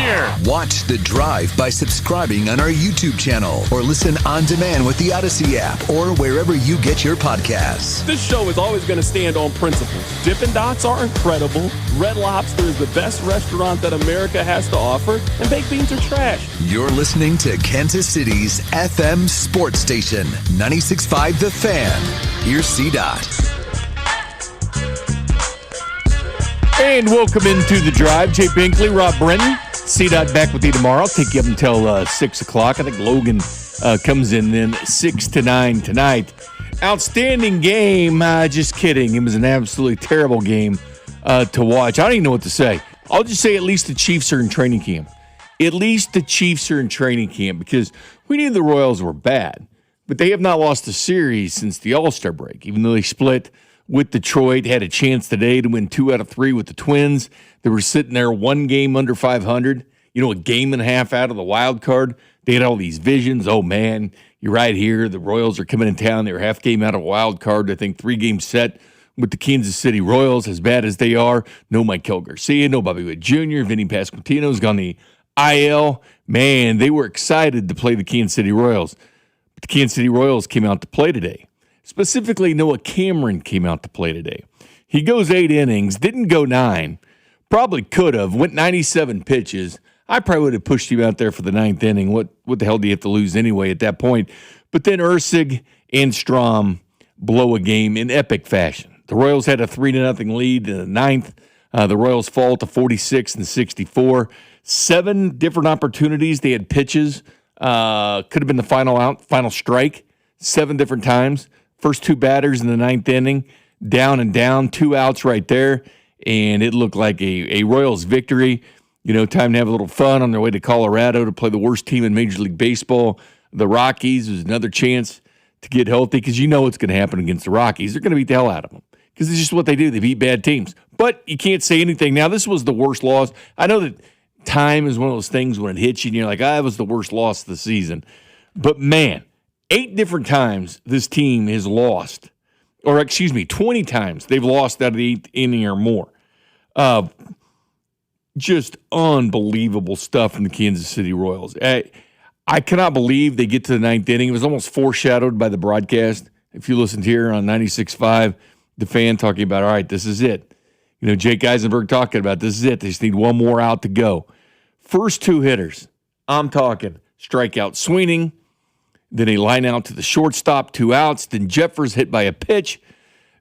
here. Watch The Drive by subscribing on our YouTube channel or listen on demand with the Odyssey app or wherever you get your podcasts. This show is always going to stand on principles. Dippin' Dots are incredible. Red Lobster is the best restaurant that America has to offer. And baked beans are trash. You're listening to Kansas City's FM sports station, 96.5 The Fan. Here's C-Dot. And welcome into The Drive. Jay Binkley, Rob Brenton. C-Dot back with you tomorrow. I'll take you up until 6 o'clock. I think Logan comes in then 6 to 9 tonight. Outstanding game. Just kidding. It was an absolutely terrible game to watch. I don't even know what to say. I'll just say at least the Chiefs are in training camp. At least the Chiefs are in training camp because we knew the Royals were bad. But they have not lost a series since the All-Star break, even though they split with Detroit, had a chance today to win 2 out of 3 with the Twins. They were sitting there 1 game under 500, a game and a half out of the wild card. They had all these visions. Oh, man, you're right here. The Royals are coming in town. They were half game out of wild card. I think 3 games set with the Kansas City Royals, as bad as they are. No Maikel Garcia, no Bobby Witt Jr., Vinny Pasquantino's gone the IL. Man, they were excited to play the Kansas City Royals. But the Kansas City Royals came out to play today. Specifically, Noah Cameron came out to play today. He goes 8 innings, didn't go 9. Probably could have. Went 97 pitches. I probably would have pushed him out there for the 9th inning. What the hell do you have to lose anyway at that point? But then Ursig and Strom blow a game in epic fashion. The Royals had a 3-0 lead in the 9th. The Royals fall to 46 and 64. 7 different opportunities. They had pitches. Could have been the final strike. 7 different times. First 2 batters in the 9th inning, down and down, 2 outs right there, and it looked like a Royals victory. Time to have a little fun on their way to Colorado to play the worst team in Major League Baseball. The Rockies was another chance to get healthy because what's going to happen against the Rockies. They're going to beat the hell out of them because it's just what they do. They beat bad teams. But you can't say anything. Now, this was the worst loss. I know that time is one of those things when it hits you and you're like, it was the worst loss of the season. But, man, 8 different times this team has lost, 20 times they've lost out of the 8th inning or more. Just unbelievable stuff from the Kansas City Royals. I cannot believe they get to the 9th inning. It was almost foreshadowed by the broadcast. If you listened here on 96.5, the Fan talking about, all right, this is it. Jake Eisenberg talking about this is it. They just need 1 more out to go. First 2 hitters, I'm talking strikeout Sweeney. Then a line out to the shortstop, 2 outs. Then Jeffers hit by a pitch.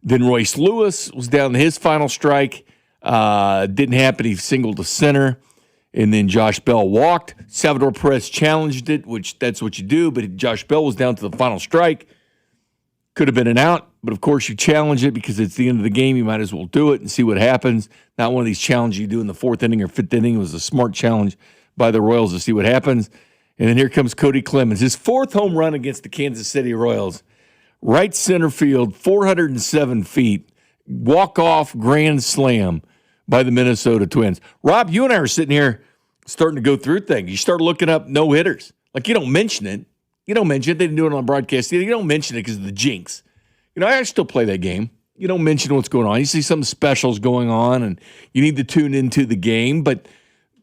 Then Royce Lewis was down to his final strike. Didn't happen. He singled to center. And then Josh Bell walked. Salvador Perez challenged it, which that's what you do. But Josh Bell was down to the final strike. Could have been an out. But, of course, you challenge it because it's the end of the game. You might as well do it and see what happens. Not one of these challenges you do in the 4th inning or 5th inning. It was a smart challenge by the Royals to see what happens. And then here comes Cody Clemens, his 4th home run against the Kansas City Royals. Right center field, 407 feet, walk-off grand slam by the Minnesota Twins. Rob, you and I are sitting here starting to go through things. You start looking up no-hitters. Like, you don't mention it. They didn't do it on broadcast either. You don't mention it because of the jinx. I still play that game. You don't mention what's going on. You see some specials going on, and you need to tune into the game. But,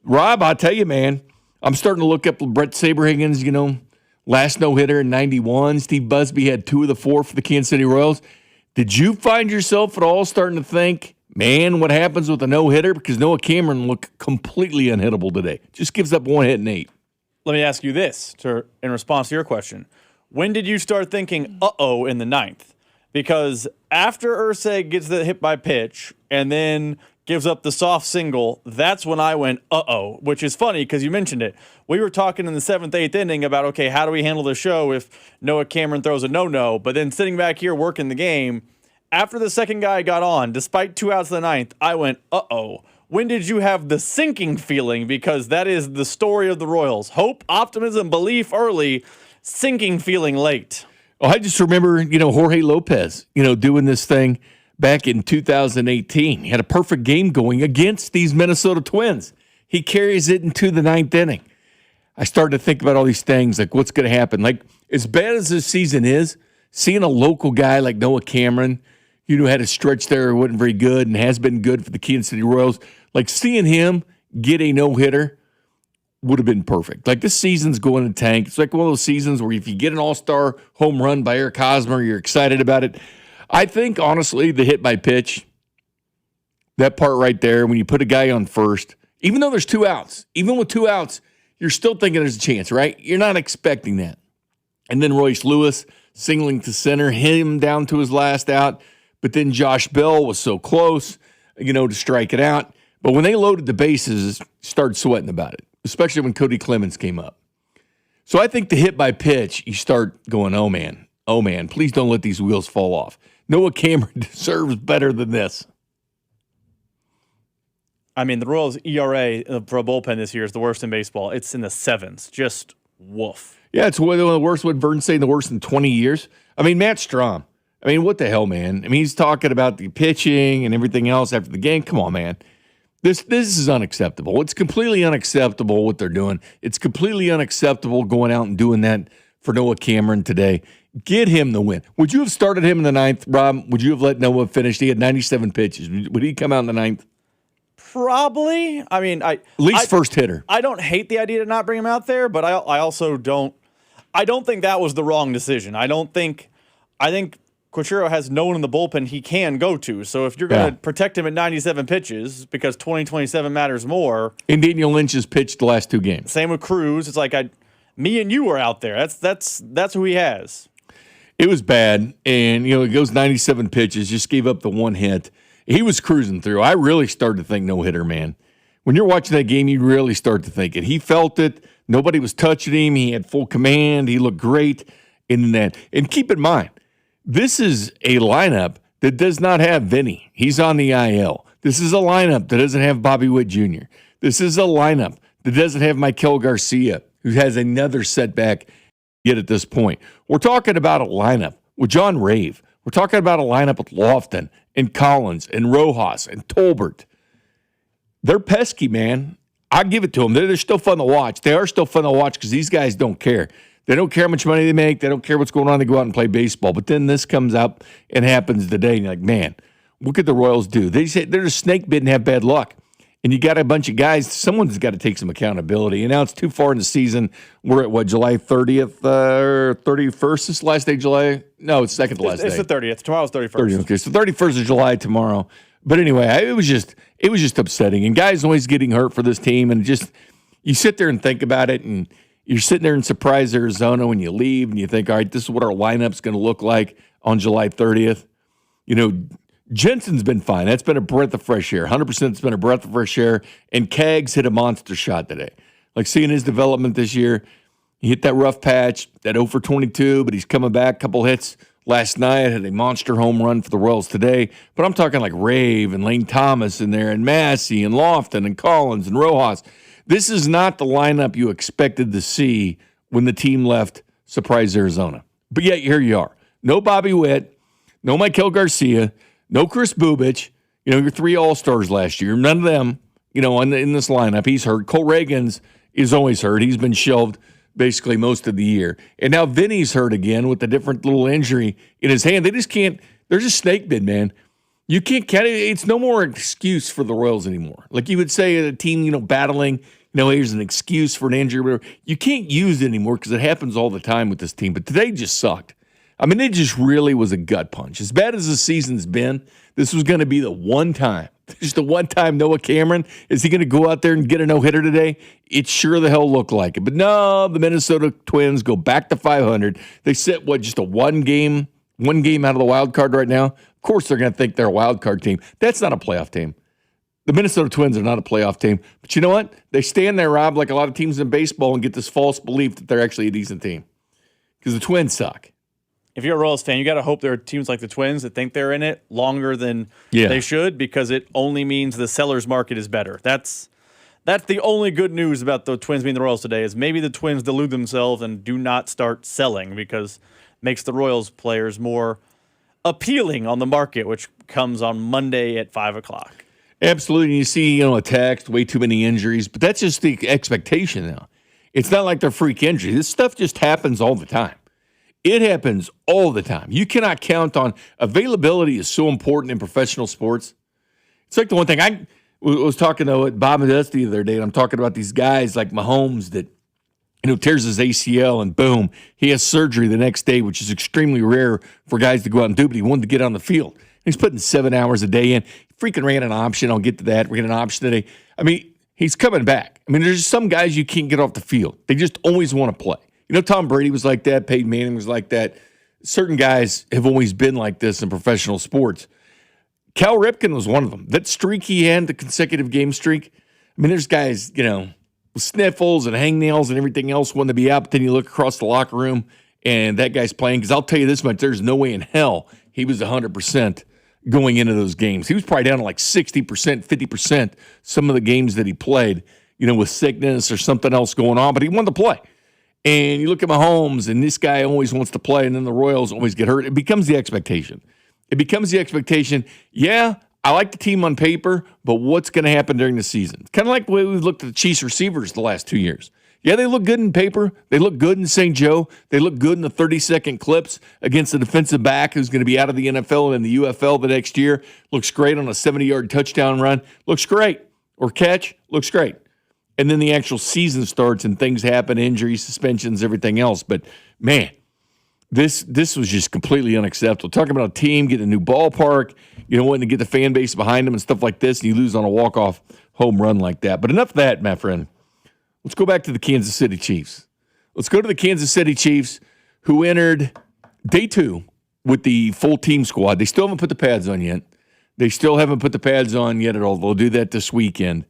Rob, I'll tell you, man, I'm starting to look up Brett Saberhagen's, last no-hitter in 91. Steve Busby had 2 of the 4 for the Kansas City Royals. Did you find yourself at all starting to think, man, what happens with a no-hitter? Because Noah Cameron looked completely unhittable today. Just gives up 1 hit and 8. Let me ask you this in response to your question. When did you start thinking, uh-oh, in the 9th? Because after Ursig gets the hit by pitch and then gives up the soft single, that's when I went, uh-oh, which is funny because you mentioned it. We were talking in the 7th, 8th inning about, okay, how do we handle the show if Noah Cameron throws a no-no? But then sitting back here working the game, after the second guy got on, despite 2 outs in the 9th, I went, uh-oh. When did you have the sinking feeling? Because that is the story of the Royals. Hope, optimism, belief early, sinking feeling late. Oh, I just remember, Jorge Lopez, doing this thing back in 2018. He had a perfect game going against these Minnesota Twins. He carries it into the 9th inning. I started to think about all these things, like what's going to happen. Like, as bad as this season is, seeing a local guy like Noah Cameron, had a stretch there, wasn't very good, and has been good for the Kansas City Royals. Like, seeing him get a no-hitter would have been perfect. Like this season's going to tank. It's like one of those seasons where if you get an all-star home run by Eric Hosmer, you're excited about it. I think, honestly, the hit by pitch, that part right there, when you put a guy on first, even though there's 2 outs, even with 2 outs, you're still thinking there's a chance, right? You're not expecting that. And then Royce Lewis singling to center, hit him down to his last out. But then Josh Bell was so close, to strike it out. But when they loaded the bases, started sweating about it, especially when Cody Clemens came up. So I think the hit by pitch, you start going, oh, man, please don't let these wheels fall off. Noah Cameron deserves better than this. I mean, the Royals' ERA for a bullpen this year is the worst in baseball. It's in the 7s. Just woof. Yeah, it's one of the worst, what Vern's saying, the worst in 20 years. I mean, Matt Strahm. I mean, what the hell, man? I mean, he's talking about the pitching and everything else after the game. Come on, man. This is unacceptable. It's completely unacceptable what they're doing. It's completely unacceptable going out and doing that for Noah Cameron today. Get him the win. Would you have started him in the 9th, Rob? Would you have let Noah finish? He had 97 pitches. Would he come out in the 9th? Probably. I mean, at least first hitter. I don't hate the idea to not bring him out there, but I also don't. I don't think that was the wrong decision. I think Quachero has no one in the bullpen he can go to. So if you're going to protect him at 97 pitches because 2027 matters more. And Daniel Lynch has pitched the last 2 games. Same with Cruz. It's like me and you are out there. That's who he has. It was bad, and he goes 97 pitches, just gave up the 1 hit. He was cruising through. I really started to think no-hitter, man. When you're watching that game, you really start to think it. He felt it. Nobody was touching him. He had full command. He looked great in that. And keep in mind, this is a lineup that does not have Vinny. He's on the IL. This is a lineup that doesn't have Bobby Witt Jr. This is a lineup that doesn't have Michael Garcia, who has another setback yet at this point. We're talking about a lineup with John Rave. We're talking about a lineup with Lofton and Collins and Rojas and Tolbert. They're pesky, man. I give it to them. They're still fun to watch. They are still fun to watch because these guys don't care. They don't care how much money they make. They don't care what's going on. They go out and play baseball. But then this comes up and happens today. And you're like, man, what could the Royals do? They say they're just snake bit and have bad luck. And you got a bunch of guys. Someone's got to take some accountability. And now it's too far in the season. We're at, July 30th or 31st? This last day of July? No, it's second to last day. It's the 30th. Tomorrow's 31st. Okay, so 31st of July tomorrow. But anyway, it was just upsetting. And guys always getting hurt for this team. And just you sit there and think about it. And you're sitting there in Surprise, Arizona when you leave. And you think, all right, this is what our lineup's going to look like on July 30th. Jensen's been fine. That's been a breath of fresh air. 100% it's been a breath of fresh air. And Kaggs hit a monster shot today. Like seeing his development this year, he hit that rough patch, that 0 for 22, but he's coming back. Couple hits last night, had a monster home run for the Royals today. But I'm talking like Rave and Lane Thomas in there and Massey and Lofton and Collins and Rojas. This is not the lineup you expected to see when the team left Surprise, Arizona. But yet here you are. No Bobby Witt, no Michael Garcia, no Chris Bubich, your 3 All-Stars last year. None of them, in this lineup. He's hurt. Cole Reagans is always hurt. He's been shelved basically most of the year. And now Vinny's hurt again with a different little injury in his hand. They just can't – they're just snake bit, man. You can't – it's no more excuse for the Royals anymore. Like you would say a team, battling, here's an excuse for an injury or whatever. You can't use it anymore because it happens all the time with this team. But today just sucked. I mean, it just really was a gut punch. As bad as the season's been, this was going to be the one time. Just the one time Noah Cameron, is he going to go out there and get a no-hitter today? It sure the hell looked like it. But no, the Minnesota Twins go back to 500. They sit, just a one game out of the wild card right now? Of course they're going to think they're a wild card team. That's not a playoff team. The Minnesota Twins are not a playoff team. But you know what? They stand there, Rob, like a lot of teams in baseball and get this false belief that they're actually a decent team. Because the Twins suck. If you're a Royals fan, you got to hope there are teams like the Twins that think they're in it longer than they should, because it only means the seller's market is better. That's the only good news about the Twins being the Royals today, is maybe the Twins delude themselves and do not start selling, because it makes the Royals players more appealing on the market, which comes on Monday at 5 o'clock. Absolutely. You see, a text, way too many injuries, but that's just the expectation now. It's not like they're freak injuries. This stuff just happens all the time. It happens all the time. You cannot count on availability is so important in professional sports. It's like the one thing was talking to Bob and Dusty the other day, and I'm talking about these guys like Mahomes that tears his ACL and boom, he has surgery the next day, which is extremely rare for guys to go out and do, but he wanted to get on the field. He's putting 7 hours a day in. Freaking ran an option. I'll get to that. We're getting an option today. I mean, he's coming back. I mean, there's just some guys you can't get off the field. They just always want to play. Tom Brady was like that. Peyton Manning was like that. Certain guys have always been like this in professional sports. Cal Ripken was one of them. That streak he had, the consecutive game streak, I mean, there's guys, with sniffles and hangnails and everything else wanting to be out, but then you look across the locker room and that guy's playing. Because I'll tell you this much, there's no way in hell he was 100% going into those games. He was probably down to like 60%, 50% some of the games that he played, with sickness or something else going on, but he wanted to play. And you look at Mahomes, and this guy always wants to play, and then the Royals always get hurt. It becomes the expectation. Yeah, I like the team on paper, but what's going to happen during the season? It's kind of like the way we've looked at the Chiefs receivers the last 2 years. Yeah, they look good in paper. They look good in St. Joe. They look good in the 30-second clips against a defensive back who's going to be out of the NFL and in the UFL the next year. Looks great on a 70-yard touchdown run. Looks great. Or catch. Looks great. And then the actual season starts and things happen, injuries, suspensions, everything else. But, man, this was just completely unacceptable. Talking about a team getting a new ballpark, wanting to get the fan base behind them and stuff like this, and you lose on a walk-off home run like that. But enough of that, my friend. Let's go back to the Kansas City Chiefs. Let's go to the Kansas City Chiefs, who entered day 2 with the full team squad. They still haven't put the pads on yet. At all. They'll do that this weekend.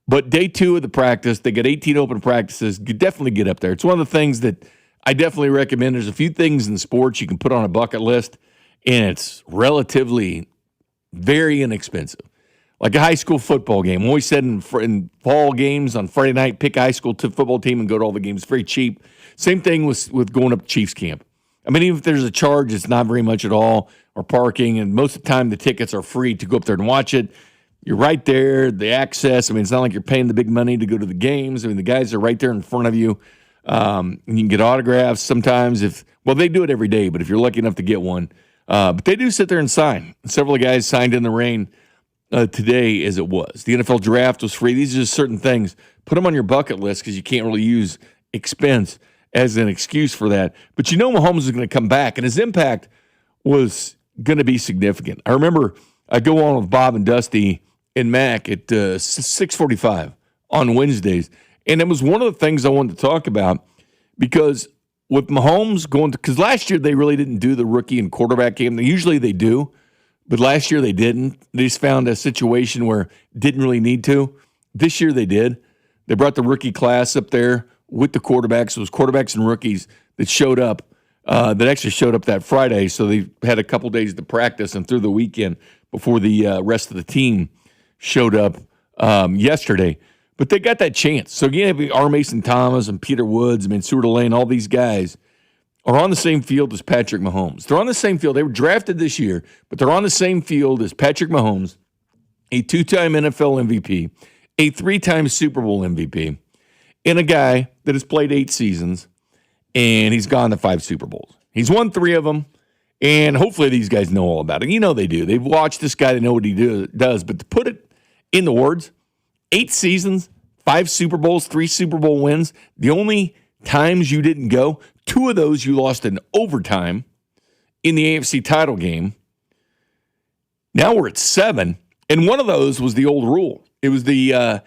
But day 2 of the practice, they got 18 open practices. You definitely get up there. It's one of the things that I definitely recommend. There's a few things in sports you can put on a bucket list, and it's relatively very inexpensive. Like a high school football game. I always said in fall games on Friday night, pick a high school football team and go to all the games. It's very cheap. Same thing with going up to Chiefs camp. I mean, even if there's a charge, it's not very much at all, or parking, and most of the time the tickets are free to go up there and watch it. You're right there, the access. I mean, it's not like you're paying the big money to go to the games. I mean, the guys are right there in front of you. And you can get autographs sometimes they do it every day, but if you're lucky enough to get one. But they do sit there and sign. Several guys signed in the rain today as it was. The NFL draft was free. These are just certain things. Put them on your bucket list because you can't really use expense as an excuse for that. But Mahomes is going to come back, and his impact was going to be significant. I remember I go on with Bob and Dusty and Mac at 6:45 on Wednesdays. And it was one of the things I wanted to talk about because with Mahomes because last year they really didn't do the rookie and quarterback game. Usually they do, but last year they didn't. They just found a situation where didn't really need to. This year they did. They brought the rookie class up there with the quarterbacks. It was quarterbacks and rookies that showed up, that actually showed up that Friday. So they had a couple days to practice and through the weekend before the rest of the team showed up yesterday. But they got that chance. So again, R. Mason Thomas and Peter Woods, Stuart Lane, all these guys are on the same field as Patrick Mahomes. They're on the same field. They were drafted this year, but they're on the same field as Patrick Mahomes, a 2-time NFL MVP, a 3-time Super Bowl MVP, and a guy that has played 8 seasons, and he's gone to 5 Super Bowls. He's won 3 of them, and hopefully these guys know all about it. They do. They've watched this guy. They know what he does. But to put it in the words, 8 seasons, 5 Super Bowls, 3 Super Bowl wins. The only times you didn't go, 2 of those you lost in overtime in the AFC title game. Now we're at 7, and one of those was the old rule. It was the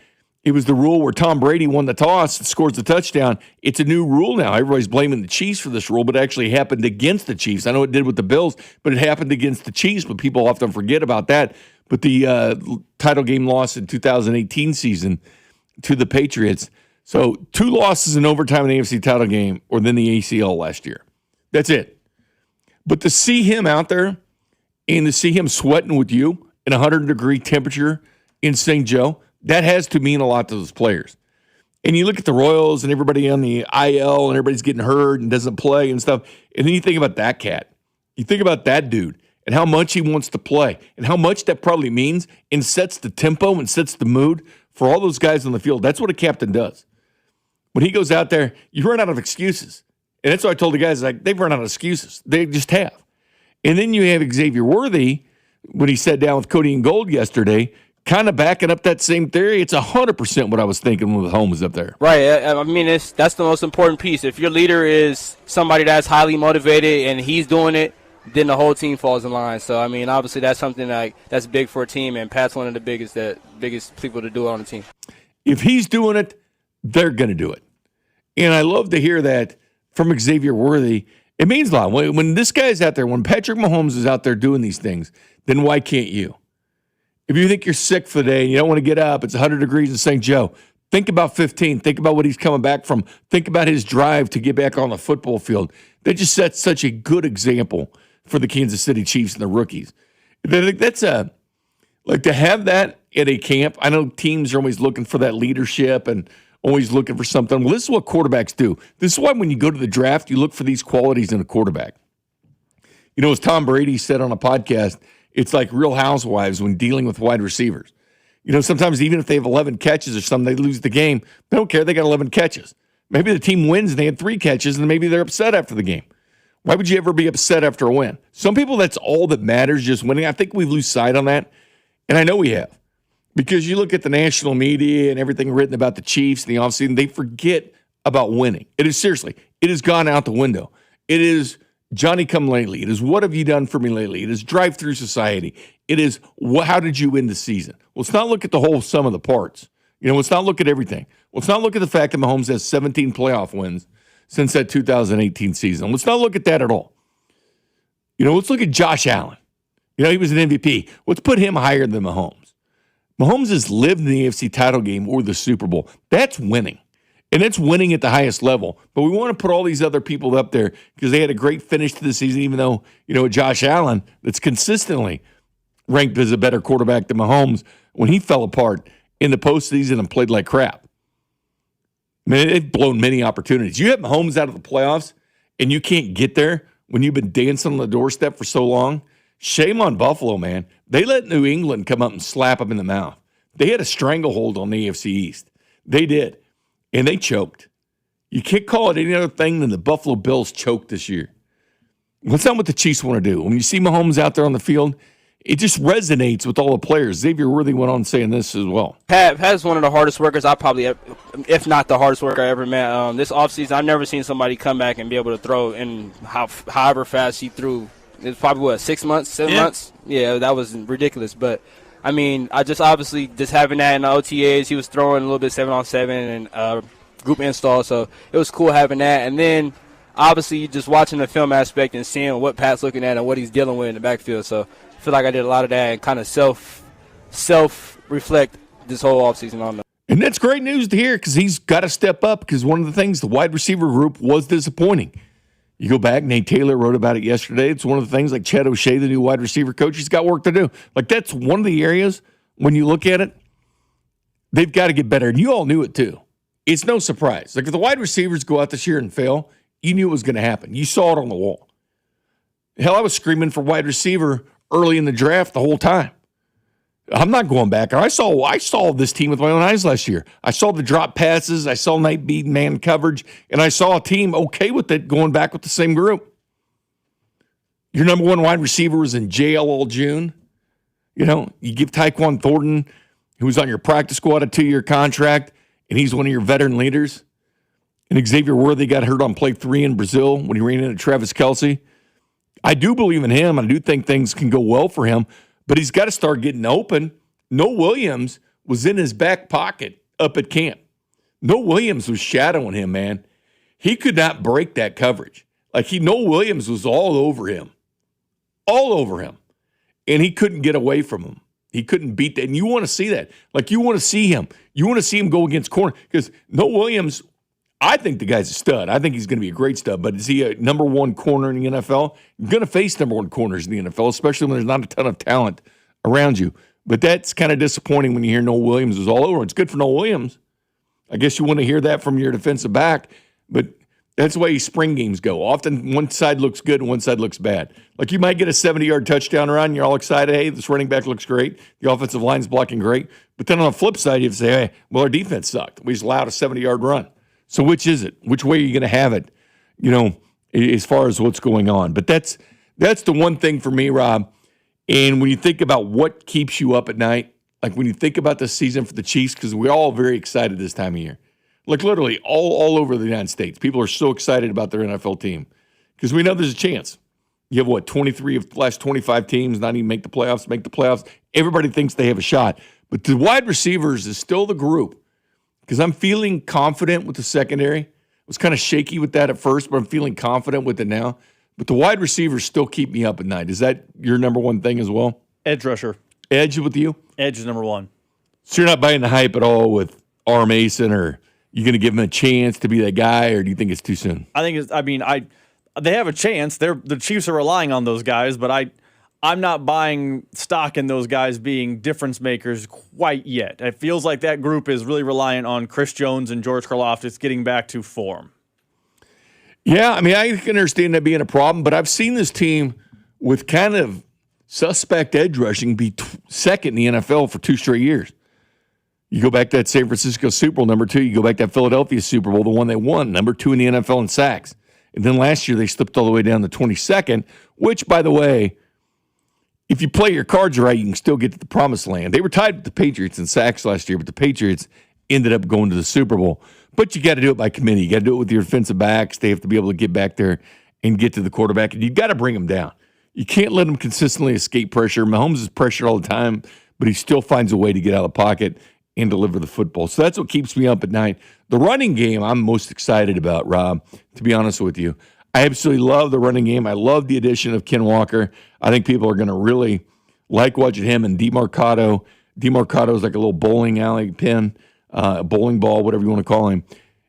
rule where Tom Brady won the toss and scores the touchdown. It's a new rule now. Everybody's blaming the Chiefs for this rule, but it actually happened against the Chiefs. I know it did with the Bills, but it happened against the Chiefs, but people often forget about that. But the title game loss in 2018 season to the Patriots. So 2 losses in overtime in the AFC title game or then the ACL last year. That's it. But to see him out there and to see him sweating with you in 100-degree temperature in St. Joe, that has to mean a lot to those players. And you look at the Royals and everybody on the IL and everybody's getting hurt and doesn't play and stuff. And then you think about that cat. You think about that dude and how much he wants to play and how much that probably means and sets the tempo and sets the mood for all those guys on the field. That's what a captain does. When he goes out there, you run out of excuses. And that's what I told the guys, they've run out of excuses. They just have. And then you have Xavier Worthy, when he sat down with Cody and Gold yesterday. kind of backing up that same theory, it's 100% what I was thinking with Holmes up there. Right. I mean, that's the most important piece. If your leader is somebody that's highly motivated and he's doing it, then the whole team falls in line. So, I mean, obviously that's something that's big for a team, and Pat's one of the biggest people to do it on the team. If he's doing it, they're going to do it. And I love to hear that from Xavier Worthy. It means a lot. When this guy's out there, when Patrick Mahomes is out there doing these things, then why can't you? If you think you're sick for the day and you don't want to get up, it's 100 degrees in St. Joe, think about 15. Think about what he's coming back from. Think about his drive to get back on the football field. That just sets such a good example for the Kansas City Chiefs and the rookies. That's like to have that at a camp. I know teams are always looking for that leadership and always looking for something. Well, this is what quarterbacks do. This is why when you go to the draft, you look for these qualities in a quarterback. You know, as Tom Brady said on a podcast, it's like Real Housewives when dealing with wide receivers. You know, sometimes even if they have 11 catches or something, they lose the game. They don't care. They got 11 catches. Maybe the team wins and they had 3 catches, and maybe they're upset after the game. Why would you ever be upset after a win? Some people, that's all that matters, just winning. I think we lose sight on that, and I know we have. Because you look at the national media and everything written about the Chiefs in the offseason, they forget about winning. It has gone out the window. It is Johnny come lately. It is what have you done for me lately? It is drive-through society. It is how did you win the season? Well, let's not look at the whole sum of the parts. You know, let's not look at everything. Let's not look at the fact that Mahomes has 17 playoff wins since that 2018 season. Let's not look at that at all. You know, let's look at Josh Allen. You know, he was an MVP. Let's put him higher than Mahomes. Mahomes has lived in the AFC title game or the Super Bowl. That's winning. And it's winning at the highest level. But we want to put all these other people up there because they had a great finish to the season, even though, you know, Josh Allen, that's consistently ranked as a better quarterback than Mahomes, when he fell apart in the postseason and played like crap. I mean, they've blown many opportunities. You have Mahomes out of the playoffs and you can't get there when you've been dancing on the doorstep for so long. Shame on Buffalo, man. They let New England come up and slap them in the mouth. They had a stranglehold on the AFC East. They did. And they choked. You can't call it any other thing than the Buffalo Bills choked this year. That's not what the Chiefs want to do. When you see Mahomes out there on the field, it just resonates with all the players. Xavier Worthy went on saying this as well. Pat is one of the hardest workers I probably, if not the hardest worker I ever met. This offseason, I've never seen somebody come back and be able to throw in however fast he threw. It was probably, 6 months, 7 months? Yeah, that was ridiculous. But, I mean, I just obviously just having that in the OTAs, he was throwing a little bit 7-on-7 and group install. So it was cool having that. And then, obviously, just watching the film aspect and seeing what Pat's looking at and what he's dealing with in the backfield. So I feel like I did a lot of that and kind of self-reflect this whole offseason on them. And that's great news to hear because he's got to step up because one of the things, the wide receiver group was disappointing. You go back, Nate Taylor wrote about it yesterday. It's one of the things like Chad O'Shea, the new wide receiver coach, he's got work to do. Like that's one of the areas when you look at it, they've got to get better. And you all knew it too. It's no surprise. Like if the wide receivers go out this year and fail, you knew it was going to happen. You saw it on the wall. Hell, I was screaming for wide receiver early in the draft the whole time. I'm not going back. I saw this team with my own eyes last year. I saw the drop passes. I saw night beat man coverage, and I saw a team okay with it going back with the same group. Your number one wide receiver was in jail all June. You know, you give Tyquan Thornton, who's on your practice squad, a 2-year contract, and he's one of your veteran leaders. And Xavier Worthy got hurt on play 3 in Brazil when he ran into Travis Kelce. I do believe in him. I do think things can go well for him. But he's got to start getting open. Noah Williams was in his back pocket up at camp. Noah Williams was shadowing him, man. He could not break that coverage. Noah Williams was all over him. All over him. And he couldn't get away from him. He couldn't beat that. And you want to see that. Like, you want to see him. You want to see him go against corner. Because Noah Williams, I think the guy's a stud. I think he's going to be a great stud. But is he a number one corner in the NFL? You're going to face number one corners in the NFL, especially when there's not a ton of talent around you. But that's kind of disappointing when you hear Noah Williams is all over. It's good for Noah Williams. I guess you want to hear that from your defensive back. But that's the way spring games go. Often one side looks good and one side looks bad. Like you might get a 70-yard touchdown run, and you're all excited. Hey, this running back looks great. The offensive line's blocking great. But then on the flip side, you have to say, hey, well, our defense sucked. We just allowed a 70-yard run. So which is it? Which way are you going to have it, you know, as far as what's going on? But that's the one thing for me, Rob. And when you think about what keeps you up at night, Like when you think about the season for the Chiefs, because we're all very excited this time of year. Like literally all over the United States. People are so excited about their NFL team because we know there's a chance. You have, 23 of the last 25 teams not even make the playoffs. Everybody thinks they have a shot. But the wide receivers is still the group because I'm feeling confident with the secondary. I was kind of shaky with that at first, but I'm feeling confident with it now. But the wide receivers still keep me up at night. Is that your number one thing as well? Edge rusher. Edge with you? Edge is number one. So you're not buying the hype at all with R. Mason, or you going to give him a chance to be that guy, or do you think it's too soon? I think they have a chance. The Chiefs are relying on those guys, but I'm not buying stock in those guys being difference makers quite yet. It feels like that group is really reliant on Chris Jones and George Karlaftis getting back to form. Yeah, I mean, I can understand that being a problem, but I've seen this team with kind of suspect edge rushing be second in the NFL for 2 straight years. You go back to that San Francisco Super Bowl, number 2. You go back to that Philadelphia Super Bowl, the one they won, number 2 in the NFL in sacks. And then last year they slipped all the way down to 22nd, which, by the way, if you play your cards right, you can still get to the promised land. They were tied with the Patriots in sacks last year, but the Patriots ended up going to the Super Bowl. But you got to do it by committee. You got to do it with your defensive backs. They have to be able to get back there and get to the quarterback, and you got to bring them down. You can't let them consistently escape pressure. Mahomes is pressured all the time, but he still finds a way to get out of the pocket and deliver the football. So that's what keeps me up at night. The running game I'm most excited about, Rob, to be honest with you. I absolutely love the running game. I love the addition of Ken Walker. I think people are going to really like watching him and DeMarcado. DeMarcado is like a little bowling alley pin, bowling ball, whatever you want to call him.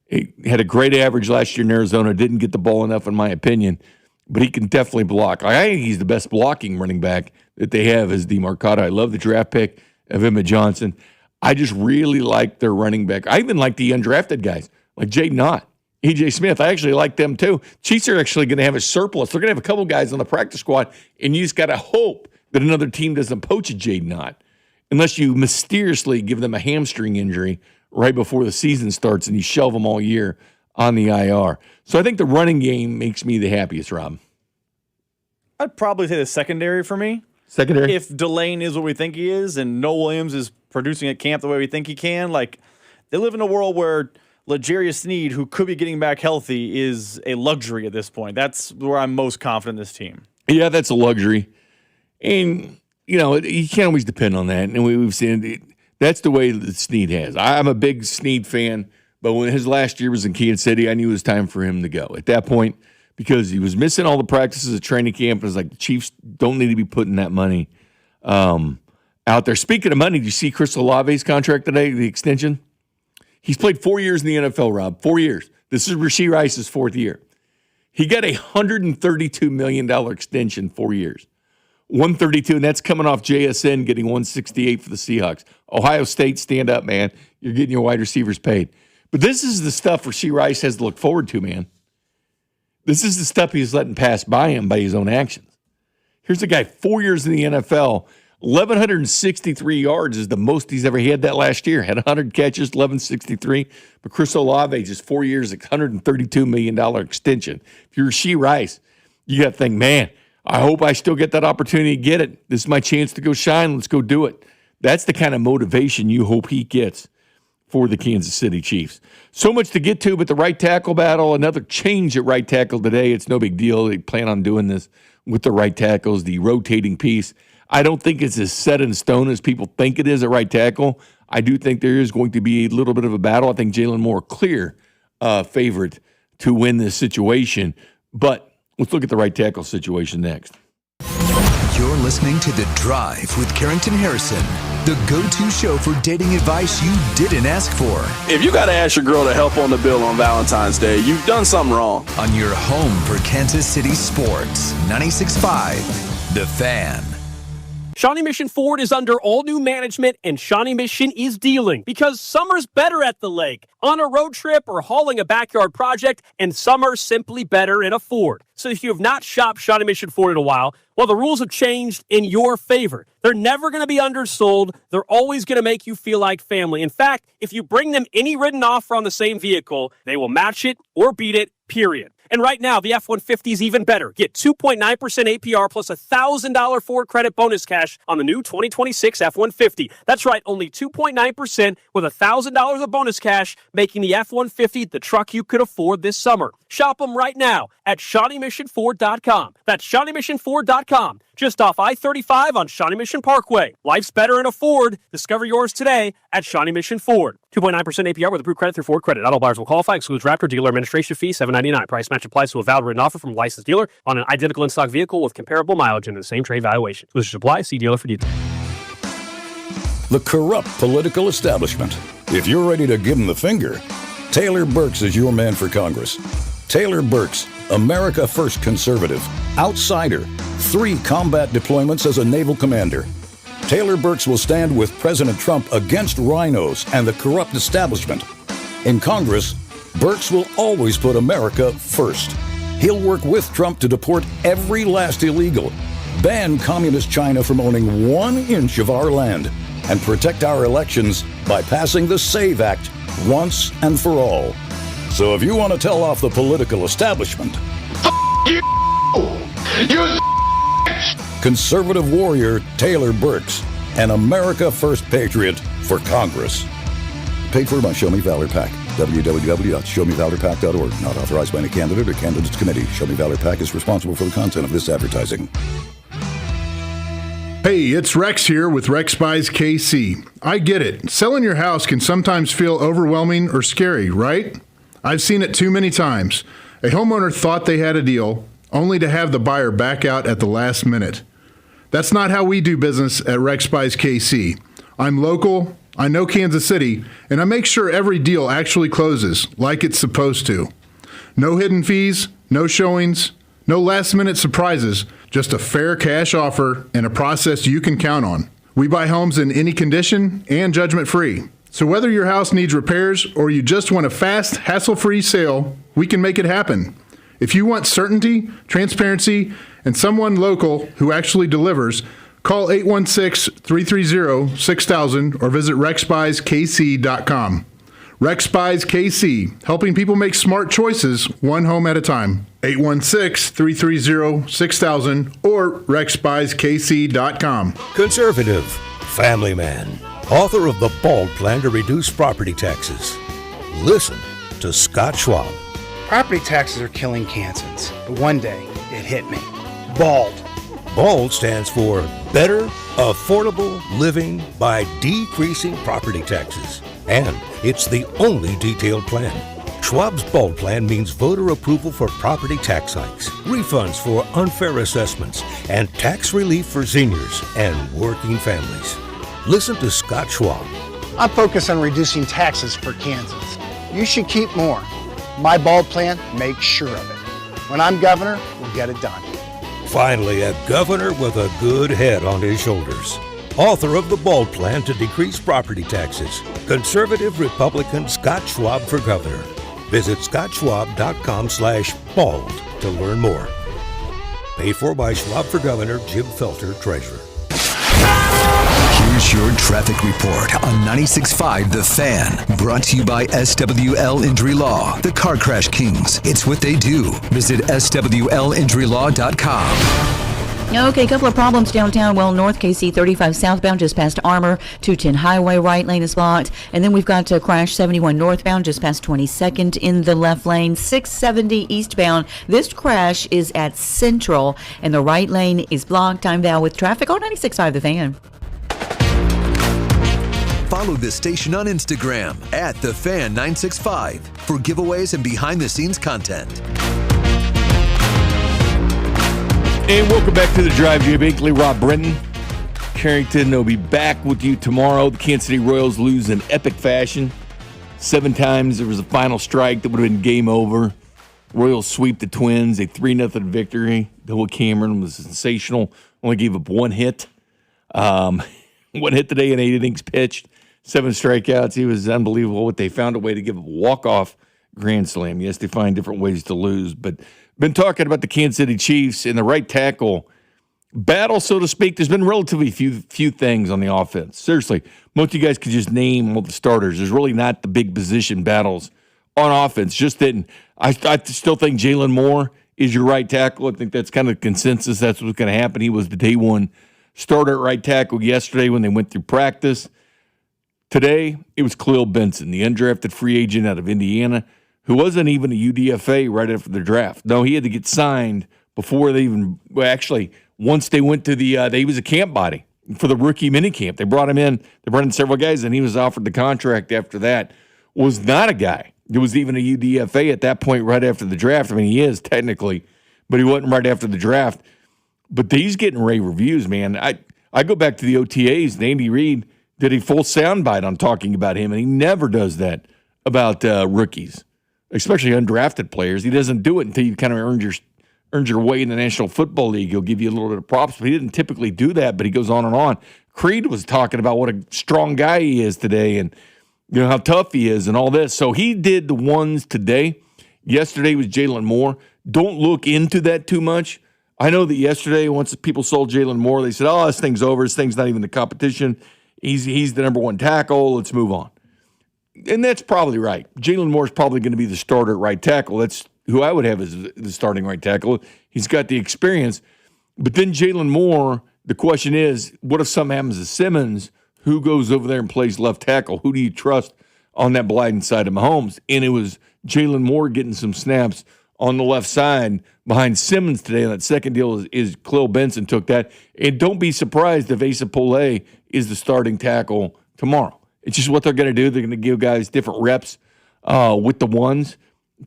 He had a great average last year in Arizona. Didn't get the ball enough, in my opinion, but he can definitely block. I think he's the best blocking running back that they have is DeMarcado. I love the draft pick of Emmett Johnson. I just really like their running back. I even like the undrafted guys, like Jaden Knott, E.J. Smith. I actually like them too. Chiefs are actually going to have a surplus. They're going to have a couple guys on the practice squad, and you just got to hope that another team doesn't poach a Jaden Knott unless you mysteriously give them a hamstring injury right before the season starts and you shelve them all year on the IR. So I think the running game makes me the happiest, Rob. I'd probably say the secondary for me. Secondary? If Delane is what we think he is and Noah Williams is producing at camp the way we think he can, like they live in a world where L'Jarius Sneed, who could be getting back healthy, is a luxury at this point. That's where I'm most confident in this team. Yeah, that's a luxury. And, you can't always depend on that. And we've seen it. That's the way that Sneed has. I'm a big Sneed fan, but when his last year was in Kansas City, I knew it was time for him to go. At that point, because he was missing all the practices at training camp, it was like the Chiefs don't need to be putting that money out there. Speaking of money, did you see Chris Olave's contract today, the extension? He's played 4 years in the NFL, Rob. 4 years. This is Rashee Rice's 4th year. He got a $132 million extension, 4 years. 132, and that's coming off JSN getting 168 for the Seahawks. Ohio State, stand up, man. You're getting your wide receivers paid. But this is the stuff Rashee Rice has to look forward to, man. This is the stuff he's letting pass by him by his own actions. Here's a guy, 4 years in the NFL, 1,163 yards is the most he's ever had that last year. Had 100 catches, 1,163. But Chris Olave, just 4 years, $132 million extension. If you're Rashee Rice, you got to think, man, I hope I still get that opportunity to get it. This is my chance to go shine. Let's go do it. That's the kind of motivation you hope he gets for the Kansas City Chiefs. So much to get to, but the right tackle battle, another change at right tackle today. It's no big deal. They plan on doing this with the right tackles, the rotating piece. I don't think it's as set in stone as people think it is at right tackle. I do think there is going to be a little bit of a battle. I think Jalen Moore, clear favorite to win this situation. But let's look at the right tackle situation next. You're listening to The Drive with Carrington Harrison, the go-to show for dating advice you didn't ask for. If you got to ask your girl to help on the bill on Valentine's Day, you've done something wrong. On your home for Kansas City sports, 96.5, The Fan. Shawnee Mission Ford is under all new management, and Shawnee Mission is dealing because summer's better at the lake, on a road trip, or hauling a backyard project, and summer's simply better in a Ford. So if you have not shopped Shawnee Mission Ford in a while, well, the rules have changed in your favor. They're never going to be undersold. They're always going to make you feel like family. In fact, if you bring them any written offer on the same vehicle, they will match it or beat it, period. And right now, the F-150 is even better. Get 2.9% APR plus $1,000 Ford credit bonus cash on the new 2026 F-150. That's right, only 2.9% with $1,000 of bonus cash, making the F-150 the truck you could afford this summer. Shop them right now at ShawneeMissionFord.com. That's ShawneeMissionFord.com, just off I-35 on Shawnee Mission Parkway. Life's better in a Ford. Discover yours today at Shawnee Mission Ford. 2.9% APR with approved credit through Ford Credit. Auto buyers will qualify. Excludes Raptor. Dealer administration fee $7.99. Price match applies to a valid written offer from a licensed dealer on an identical in-stock vehicle with comparable mileage and the same trade valuation. Exclusions apply. See dealer for details. The corrupt political establishment. If you're ready to give them the finger, Taylor Burks is your man for Congress. Taylor Burks, America First conservative, outsider, 3 combat deployments as a naval commander. Taylor Burks will stand with President Trump against rhinos and the corrupt establishment. In Congress, Burks will always put America first. He'll work with Trump to deport every last illegal, ban communist China from owning 1 inch of our land, and protect our elections by passing the SAVE Act once and for all. So if you want to tell off the political establishment, conservative warrior Taylor Burks, an America First patriot for Congress. Paid for by Show Me Valor PAC. www.showmevalorpac.org. Not authorized by any candidate or candidates committee. Show Me Valor PAC is responsible for the content of this advertising. Hey, it's Rex here with Rex Buys KC. I get it. Selling your house can sometimes feel overwhelming or scary, right? I've seen it too many times. A homeowner thought they had a deal, only to have the buyer back out at the last minute. That's not how we do business at Rex Buys KC. I'm local, I know Kansas City, and I make sure every deal actually closes like it's supposed to. No hidden fees, no showings, no last-minute surprises, just a fair cash offer and a process you can count on. We buy homes in any condition and judgment-free. So whether your house needs repairs or you just want a fast, hassle-free sale, we can make it happen. If you want certainty, transparency, and someone local who actually delivers, call 816-330-6000 or visit rexbuyskc.com. Rex Buys KC, helping people make smart choices one home at a time. 816-330-6000 or rexbuyskc.com. Conservative, family man, author of The Bald Plan to Reduce Property Taxes. Listen to Scott Schwab. Property taxes are killing Kansans, but one day it hit me. BALD. BALD stands for Better Affordable Living by Decreasing Property Taxes. And it's the only detailed plan. Schwab's BALD plan means voter approval for property tax hikes, refunds for unfair assessments, and tax relief for seniors and working families. Listen to Scott Schwab. I focus on reducing taxes for Kansans. You should keep more. My BALD plan makes sure of it. When I'm governor, we'll get it done. Finally, a governor with a good head on his shoulders. Author of the BALD Plan to Decrease Property Taxes. Conservative Republican Scott Schwab for governor. Visit scottschwab.com/bald to learn more. Paid for by Schwab for Governor, Jim Felter, Treasurer. Here's your traffic report on 96.5 The Fan. Brought to you by SWL Injury Law, the Car Crash Kings. It's what they do. Visit SWLinjurylaw.com. Okay, a couple of problems downtown. Well, North KC 35 southbound just past Armour. 210 Highway, right lane is blocked. And then we've got to crash 71 northbound just past 22nd in the left lane. 670 eastbound. This crash is at Central, and the right lane is blocked. I'm Val with traffic on 96.5 The Fan. Follow this station on Instagram at TheFan965 for giveaways and behind-the-scenes content. And welcome back to The Drive. Jay Binkley, Rob Brenton. Carrington will be back with you tomorrow. The Kansas City Royals lose in epic fashion. 7 times there was a final strike that would have been game over. Royals sweep the Twins, a 3-0 victory. Noah Cameron was sensational. Only gave up 1 hit. 1 hit today in 8 innings pitched. 7 strikeouts. He was unbelievable. What they found a way to give a walk-off grand slam. Yes, they find different ways to lose, but been talking about the Kansas City Chiefs and the right tackle battle, so to speak. There's been relatively few things on the offense. Seriously, most of you guys could just name all the starters. There's really not the big position battles on offense. Just didn't. I still think Jalen Moore is your right tackle. I think that's kind of consensus. That's what's going to happen. He was the day one starter at right tackle yesterday when they went through practice. Today, it was Khalil Benson, the undrafted free agent out of Indiana, who wasn't even a UDFA right after the draft. No, he had to get signed before they even, well, actually, once they went to he was a camp body for the rookie minicamp. They brought him in. They brought in several guys, and he was offered the contract after that. Was not a guy that was even a UDFA at that point right after the draft. I mean, he is technically, but he wasn't right after the draft. But he's getting rave reviews, man. I go back to the OTAs, and Andy Reid did a full soundbite on talking about him, and he never does that about rookies, especially undrafted players. He doesn't do it until you kind of earned your way in the National Football League. He'll give you a little bit of props, but he didn't typically do that, but he goes on and on. Creed was talking about what a strong guy he is today and how tough he is and all this. So he did the ones today. Yesterday was Jalen Moore. Don't look into that too much. I know that yesterday, once people sold Jalen Moore, they said, oh, this thing's over. This thing's not even the competition. He's the number one tackle. Let's move on. And that's probably right. Jalen Moore's probably going to be the starter at right tackle. That's who I would have as the starting right tackle. He's got the experience. But then Jalen Moore, the question is, what if something happens to Simmons? Who goes over there and plays left tackle? Who do you trust on that blind side of Mahomes? And it was Jalen Moore getting some snaps on the left side behind Simmons today. And that second deal is Khalil Benson took that. And don't be surprised if Asa Polle is the starting tackle tomorrow. It's just what they're going to do. They're going to give guys different reps with the ones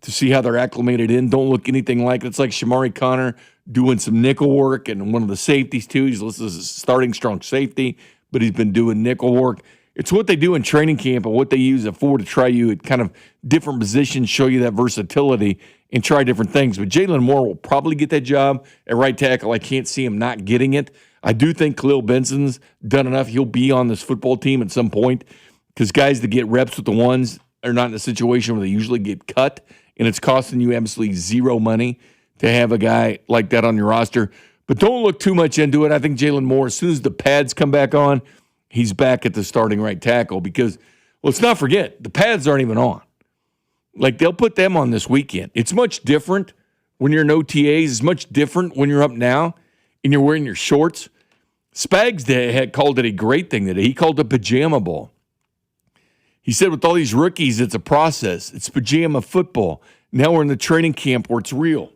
to see how they're acclimated in. Don't look anything like it's like Shamari Connor doing some nickel work and one of the safeties too. He's listed as a starting strong safety, but he's been doing nickel work. It's what they do in training camp and what they use it for to try you at kind of different positions, show you that versatility and try different things. But Jalen Moore will probably get that job at right tackle. I can't see him not getting it. I do think Khalil Benson's done enough. He'll be on this football team at some point because guys that get reps with the ones are not in a situation where they usually get cut, and it's costing you absolutely zero money to have a guy like that on your roster. But don't look too much into it. I think Jalen Moore, as soon as the pads come back on, he's back at the starting right tackle because, let's not forget, the pads aren't even on. Like, they'll put them on this weekend. It's much different when you're in OTAs. It's much different when you're up now and you're wearing your shorts. Spags had called it a great thing today. He called it pajama ball. He said with all these rookies, it's a process. It's pajama football. Now we're in the training camp where it's real.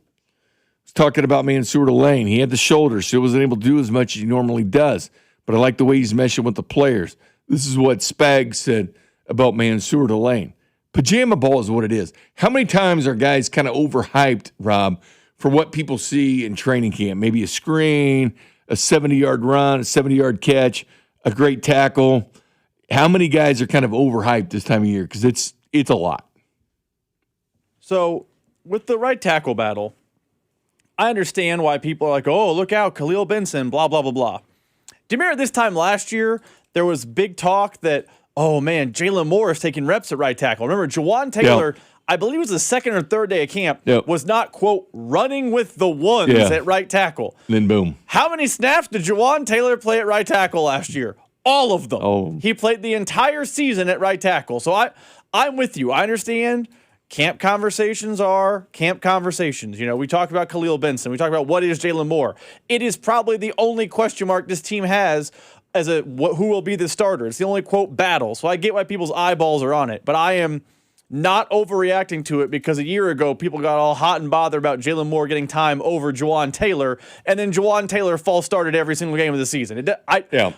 He's talking about Mansour Lane. He had the shoulder, so he wasn't able to do as much as he normally does. But I like the way he's meshing with the players. This is what Spags said about Mansour Lane. Pajama ball is what it is. How many times are guys kind of overhyped, Rob, for what people see in training camp? Maybe a screen, a 70-yard run, a 70-yard catch, a great tackle. How many guys are kind of overhyped this time of year? Because it's a lot. So with the right tackle battle, I understand why people are like, oh, look out, Khalil Benson, blah, blah, blah, blah. Do you remember this time last year, there was big talk that, oh, man, Jalen Moore is taking reps at right tackle. Remember, Jawan Taylor, I believe it was the second or third day of camp, was not, quote, running with the ones at right tackle. Then boom. How many snaps did Jawan Taylor play at right tackle last year? All of them. Oh. He played the entire season at right tackle. So I'm with you. I understand camp conversations are camp conversations. You know, we talked about Khalil Benson. We talked about what is Jalen Moore. It is probably the only question mark this team has as who will be the starter. It's the only, quote, battle. So I get why people's eyeballs are on it. But I am not overreacting to it because a year ago people got all hot and bothered about Jalen Moore getting time over Jawan Taylor, and then Jawan Taylor false started every single game of the season.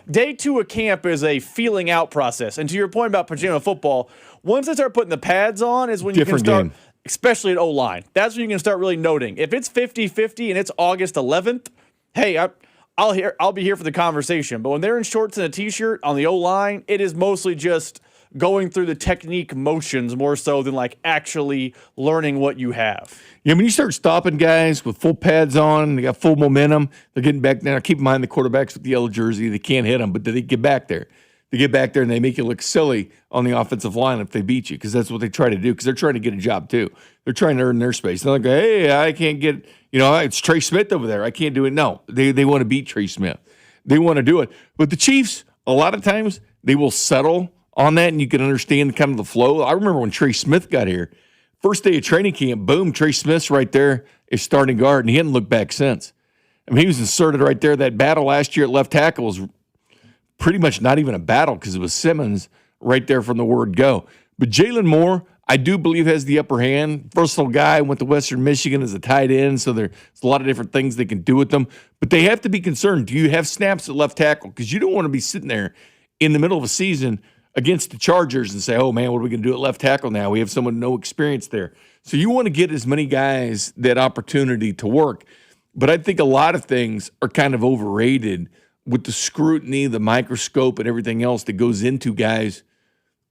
Day 2 of camp is a feeling out process. And to your point about pajama football, once they start putting the pads on is when you can start, especially at O-line. That's when you can start really noting. If it's 50-50 and it's August 11th, hey, I'll be here for the conversation. But when they're in shorts and a T-shirt on the O-line, it is mostly just going through the technique motions more so than like actually learning what you have. Yeah, when you start stopping guys with full pads on, they got full momentum, they're getting back there. Keep in mind the quarterbacks with the yellow jersey, they can't hit them, but they get back there. They get back there and they make you look silly on the offensive line if they beat you because that's what they try to do because they're trying to get a job too. They're trying to earn their space. They're like, hey, I can't get, it's Trey Smith over there. I can't do it. No, they want to beat Trey Smith. They want to do it. But the Chiefs, a lot of times, they will settle on that, and you can understand kind of the flow. I remember when Trey Smith got here, First day of training camp, boom, Trey Smith's right there is starting guard, and he hadn't looked back since. I mean, he was inserted right there. That battle last year at left tackle was pretty much not even a battle because it was Simmons right there from the word go. But Jalen Moore, I do believe, has the upper hand. Versatile guy, went to Western Michigan as a tight end, so there's a lot of different things they can do with them. But they have to be concerned. Do you have snaps at left tackle? Because you don't want to be sitting there in the middle of a season against the Chargers and say, oh, man, what are we going to do at left tackle now? We have someone with no experience there. So you want to get as many guys that opportunity to work. But I think a lot of things are kind of overrated with the scrutiny, the microscope, and everything else that goes into guys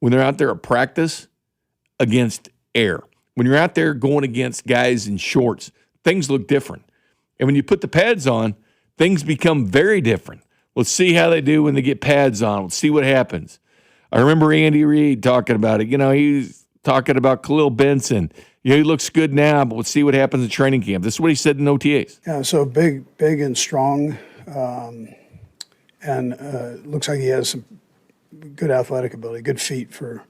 when they're out there at practice against air. When you're out there going against guys in shorts, things look different. And when you put the pads on, things become very different. Let's see how they do when they get pads on. Let's see what happens. I remember Andy Reid talking about it. He's talking about Khalil Benson. He looks good now, but let's see what happens in training camp. This is what he said in OTAs. Yeah, so big and strong, and looks like he has some good athletic ability, good feet for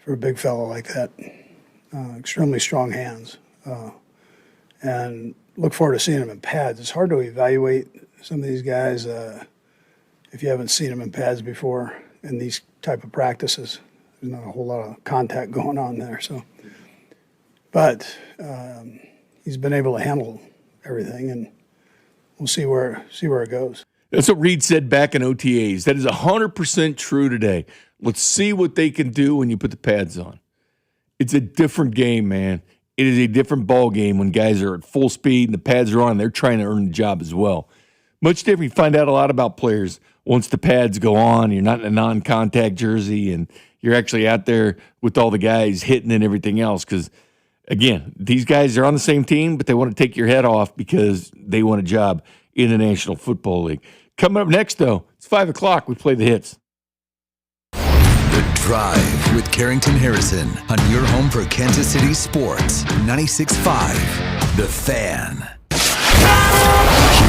a big fellow like that. Extremely strong hands, and look forward to seeing him in pads. It's hard to evaluate some of these guys if you haven't seen them in pads before in these type of practices. There's not a whole lot of contact going on there, so. But he's been able to handle everything, and we'll see where it goes. That's what Reid said back in OTAs. That is 100% true today. Let's see what they can do when you put the pads on. It's a different game, man. It is a different ball game when guys are at full speed and the pads are on and they're trying to earn the job as well. Much different. You find out a lot about players once the pads go on. You're not in a non-contact jersey, and you're actually out there with all the guys hitting and everything else because, again, these guys are on the same team, but they want to take your head off because they want a job in the National Football League. Coming up next, though, it's 5 o'clock. We play the hits. The Drive with Carrington Harrison on your home for Kansas City sports. 96.5 The Fan.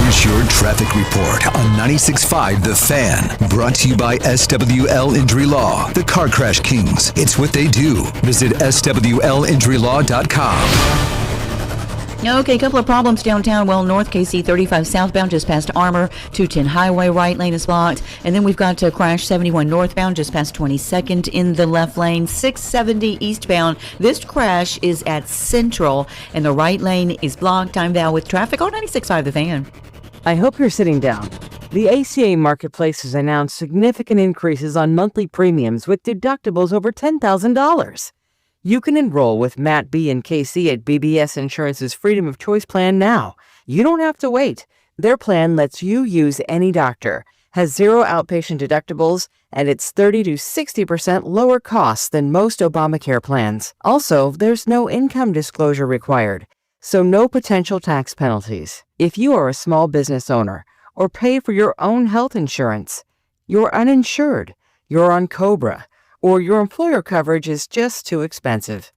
Here's your traffic report on 96.5 The Fan. Brought to you by SWL Injury Law, the Car Crash Kings. It's what they do. Visit SWLinjurylaw.com. Okay, a couple of problems downtown. Well, North KC 35 southbound just past Armour. 210 Highway, right lane is blocked. And then we've got crash 71 northbound just past 22nd in the left lane. 670 eastbound. This crash is at Central, and the right lane is blocked. I'm Val with traffic on 96.5 The Fan. I hope you're sitting down. The ACA Marketplace has announced significant increases on monthly premiums with deductibles over $10,000. You can enroll with Matt B. and KC at BBS Insurance's Freedom of Choice plan now. You don't have to wait. Their plan lets you use any doctor, has zero outpatient deductibles, and it's 30 to 60% lower costs than most Obamacare plans. Also, there's no income disclosure required, so no potential tax penalties. If you are a small business owner or pay for your own health insurance, you're uninsured, you're on COBRA, or your employer coverage is just too expensive.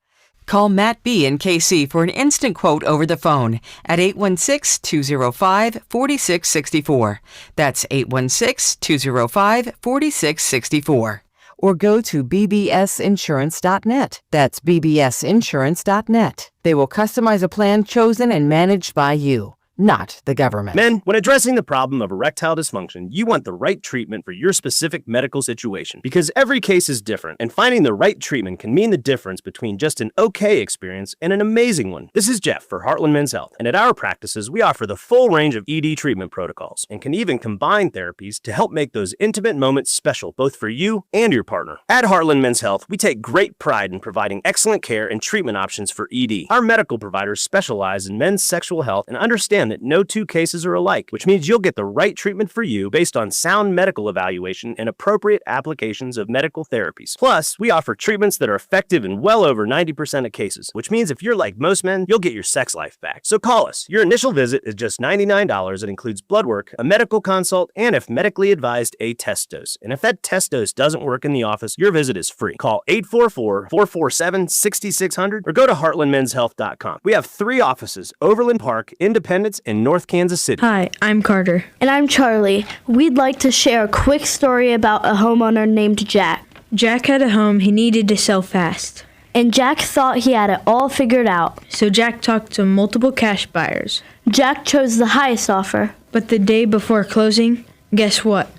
Call Matt B. and KC for an instant quote over the phone at 816-205-4664. That's 816-205-4664. Or go to bbsinsurance.net. That's bbsinsurance.net. They will customize a plan chosen and managed by you, not the government. Men, when addressing the problem of erectile dysfunction, you want the right treatment for your specific medical situation because every case is different, and finding the right treatment can mean the difference between just an okay experience and an amazing one. This is Jeff for Heartland Men's Health, and at our practices, we offer the full range of ED treatment protocols and can even combine therapies to help make those intimate moments special both for you and your partner. At Heartland Men's Health, we take great pride in providing excellent care and treatment options for ED. Our medical providers specialize in men's sexual health and understand that no two cases are alike, which means you'll get the right treatment for you based on sound medical evaluation and appropriate applications of medical therapies. Plus, we offer treatments that are effective in well over 90% of cases, which means if you're like most men, you'll get your sex life back. So call us. Your initial visit is just $99. It includes blood work, a medical consult, and if medically advised, a test dose. And if that test dose doesn't work in the office, your visit is free. Call 844-447-6600 or go to heartlandmenshealth.com. We have 3 offices: Overland Park, Independence, in North Kansas City. Hi, I'm Carter. And I'm Charlie. We'd like to share a quick story about a homeowner named Jack. Jack had a home he needed to sell fast. and Jack thought he had it all figured out. So Jack talked to multiple cash buyers. Jack chose the highest offer. But the day before closing, guess what?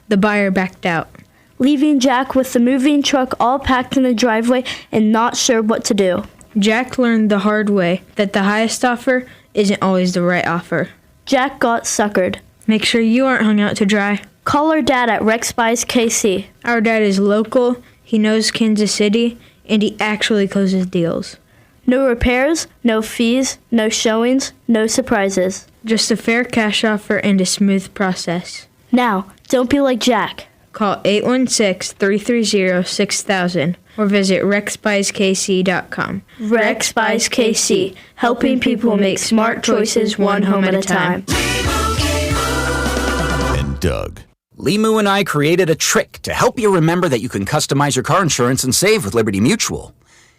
The buyer backed out, leaving Jack with the moving truck all packed in the driveway and not sure what to do. Jack learned the hard way that the highest offer isn't always the right offer. Jack got suckered. Make sure you aren't hung out to dry. Call our dad at Rex Buys KC. Our dad is local, he knows Kansas City, and he actually closes deals. No repairs, no fees, no showings, no surprises. Just a fair cash offer and a smooth process. Now, don't be like Jack. Call 816-330-6000 or visit rexbuyskc.com. Rex Buys KC, helping people make smart choices one home at a time. And Doug. Limu and I created a trick to help you remember that you can customize your car insurance and save with Liberty Mutual.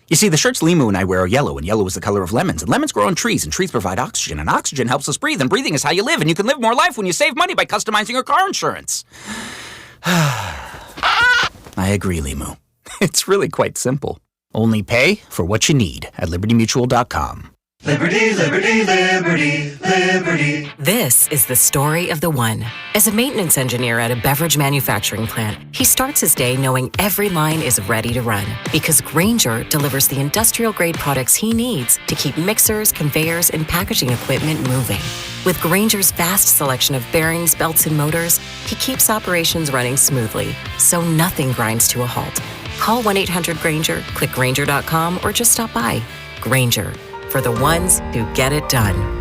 You see, the shirts Limu and I wear are yellow, and yellow is the color of lemons, and lemons grow on trees, and trees provide oxygen, and oxygen helps us breathe, and breathing is how you live, and you can live more life when you save money by customizing your car insurance. I agree, Limu. It's really quite simple. Only pay for what you need at libertymutual.com. Liberty, liberty, liberty, liberty. This is the story of the one. As a maintenance engineer at a beverage manufacturing plant, he starts his day knowing every line is ready to run because Grainger delivers the industrial-grade products he needs to keep mixers, conveyors, and packaging equipment moving. With Grainger's vast selection of bearings, belts, and motors, he keeps operations running smoothly, so nothing grinds to a halt. Call 1-800-GRAINGER, click Grainger.com, or just stop by. Grainger, for the ones who get it done.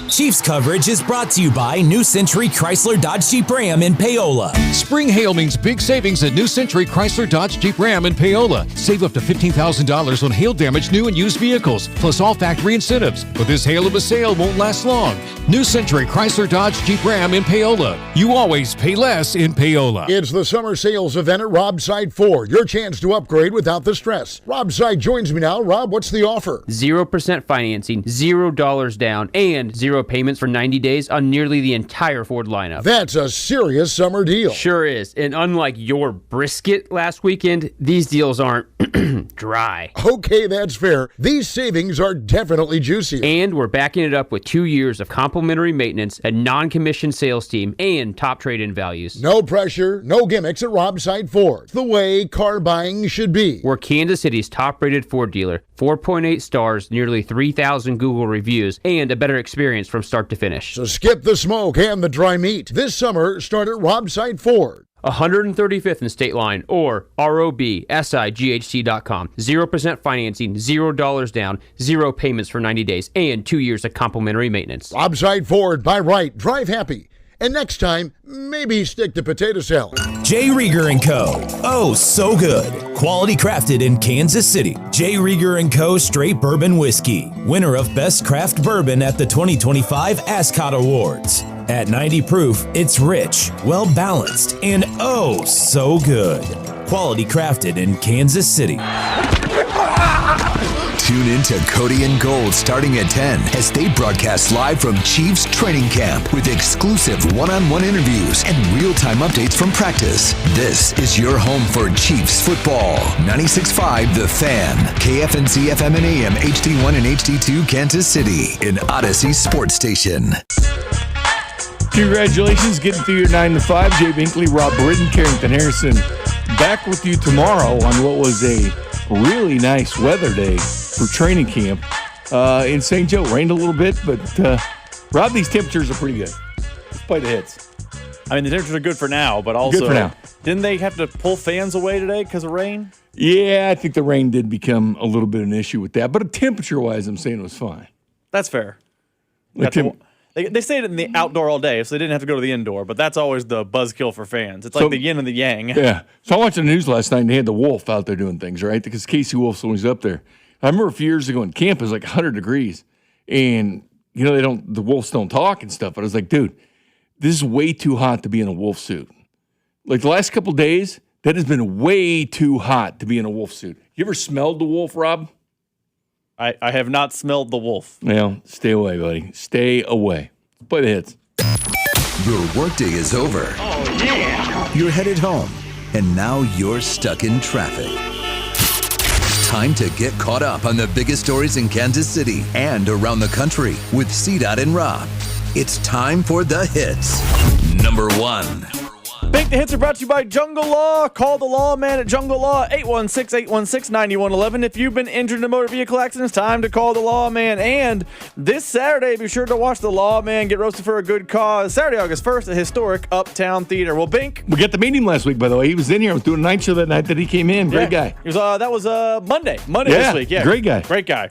Chiefs coverage is brought to you by New Century Chrysler Dodge Jeep Ram in Paola. Spring hail means big savings at New Century Chrysler Dodge Jeep Ram in Paola. Save up to $15,000 on hail damage new and used vehicles, plus all factory incentives. But this hail of a sale won't last long. New Century Chrysler Dodge Jeep Ram in Paola. You always pay less in Paola. It's the summer sales event at Robside Ford. Your chance to upgrade without the stress. Robside joins me now. Rob, what's the offer? 0% financing, $0 down, and 0 payments for 90 days on nearly the entire Ford lineup. That's a serious summer deal. Sure is. And unlike your brisket last weekend, these deals aren't dry. Okay, that's fair. These savings are definitely juicy. And we're backing it up with 2 years of complimentary maintenance, a non-commissioned sales team, and top trade-in values. No pressure, no gimmicks at Robside Ford. The way car buying should be. We're Kansas City's top-rated Ford dealer, 4.8 stars, nearly 3,000 Google reviews, and a better experience from start to finish. So skip the smoke and the dry meat. This summer, start at Robside Ford. 135th and State Line or robsighc.com. 0% financing, $0 down, 0 payments for 90 days, and 2 years of complimentary maintenance. Robside Ford, buy right, drive happy. And next time, maybe stick to potato salad. J. Rieger & Co. Oh, so good. Quality crafted in Kansas City. J. Rieger & Co. Straight Bourbon Whiskey. Winner of Best Craft Bourbon at the 2025 Ascot Awards. At 90 proof, it's rich, well-balanced, and oh, so good. Quality crafted in Kansas City. Tune in to Cody and Gold starting at 10 as they broadcast live from Chiefs training camp with exclusive one-on-one interviews and real-time updates from practice. This is your home for Chiefs football. 96.5 The Fan, KFNC FM and AM, HD1 and HD2 Kansas City, an Odyssey sports station. Congratulations getting through your 9 to 5. Jay Binkley, Rob Britton, Carrington Harrison back with you tomorrow on what was a really nice weather day for training camp in St. Joe. Rained a little bit, but Rob, these temperatures are pretty good. Let's play the hits. I mean, the temperatures are good for now, but also Good for now. Didn't they have to pull fans away today because of rain? Yeah, I think the rain did become a little bit of an issue with that, but temperature-wise, I'm saying it was fine. That's fair. They stayed in the outdoor all day, so they didn't have to go to the indoor, but that's always the buzzkill for fans. It's like the yin and the yang. Yeah. So I watched the news last night, and they had the Wolf out there doing things, right? Because Casey Wolf's always up there. I remember a few years ago in camp, it was like 100 degrees, and, you know, the Wolves don't talk and stuff, but I was like, dude, this is way too hot to be in a Wolf suit. Like the last couple of days, that has been way too hot to be in a Wolf suit. You ever smelled the Wolf, Rob? I have not smelled the Wolf. Well, stay away, buddy. Stay away. Let's play the hits. Your workday is over. Oh, yeah. You're headed home, and now you're stuck in traffic. Time to get caught up on the biggest stories in Kansas City and around the country with CDOT and Rob. It's time for The Hits. Number 1. Bink, the hits are brought to you by Jungle Law. Call the lawman at Jungle Law, 816-816-9111. If you've been injured in a motor vehicle accident, it's time to call the lawman. And this Saturday, be sure to watch the lawman get roasted for a good cause. Saturday, August 1st at historic Uptown Theater. Well, Bink. We got to meet him last week, by the way. He was in here. I was doing a night show that night that he came in. Great guy. He was, that was Monday this week. Yeah, great guy. Great guy.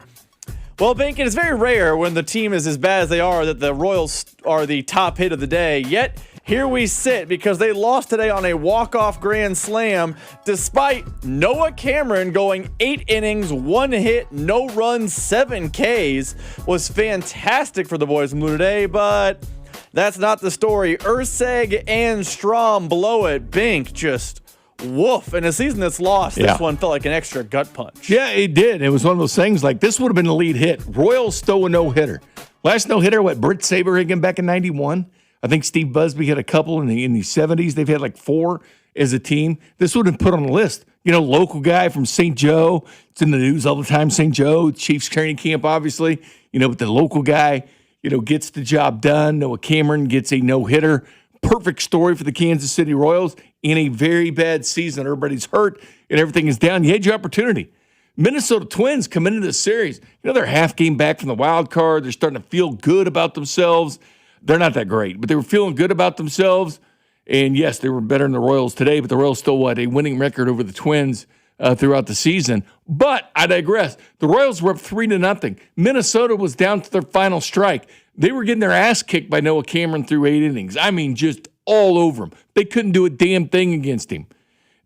Well, Bink, it is very rare when the team is as bad as they are that the Royals are the top hit of the day. Yet, here we sit because they lost today on a walk-off grand slam despite Noah Cameron going 8 innings, 1 hit, no runs, 7 Ks. Was fantastic for the boys in blue today, but that's not the story. Urseg and Strom blow it. Bink just woof. In a season that's lost, this one felt like an extra gut punch. Yeah, it did. It was one of those things like this would have been the lead hit. Royals stole a no-hitter. Last no-hitter, Britt Saberhagen back in 91. I think Steve Busby had a couple in the 70s. They've had like 4 as a team. This would have been put on the list. Local guy from St. Joe. It's in the news all the time, St. Joe. Chiefs training camp, obviously. But the local guy, gets the job done. Noah Cameron gets a no-hitter. Perfect story for the Kansas City Royals in a very bad season. Everybody's hurt and everything is down. You had your opportunity. Minnesota Twins come into this series. They're half game back from the wild card. They're starting to feel good about themselves. They're not that great, but they were feeling good about themselves. And yes, they were better than the Royals today, but the Royals still a winning record over the Twins throughout the season. But I digress. The Royals were up 3-0. Minnesota was down to their final strike. They were getting their ass kicked by Noah Cameron through 8 innings. I mean, just all over him. They couldn't do a damn thing against him.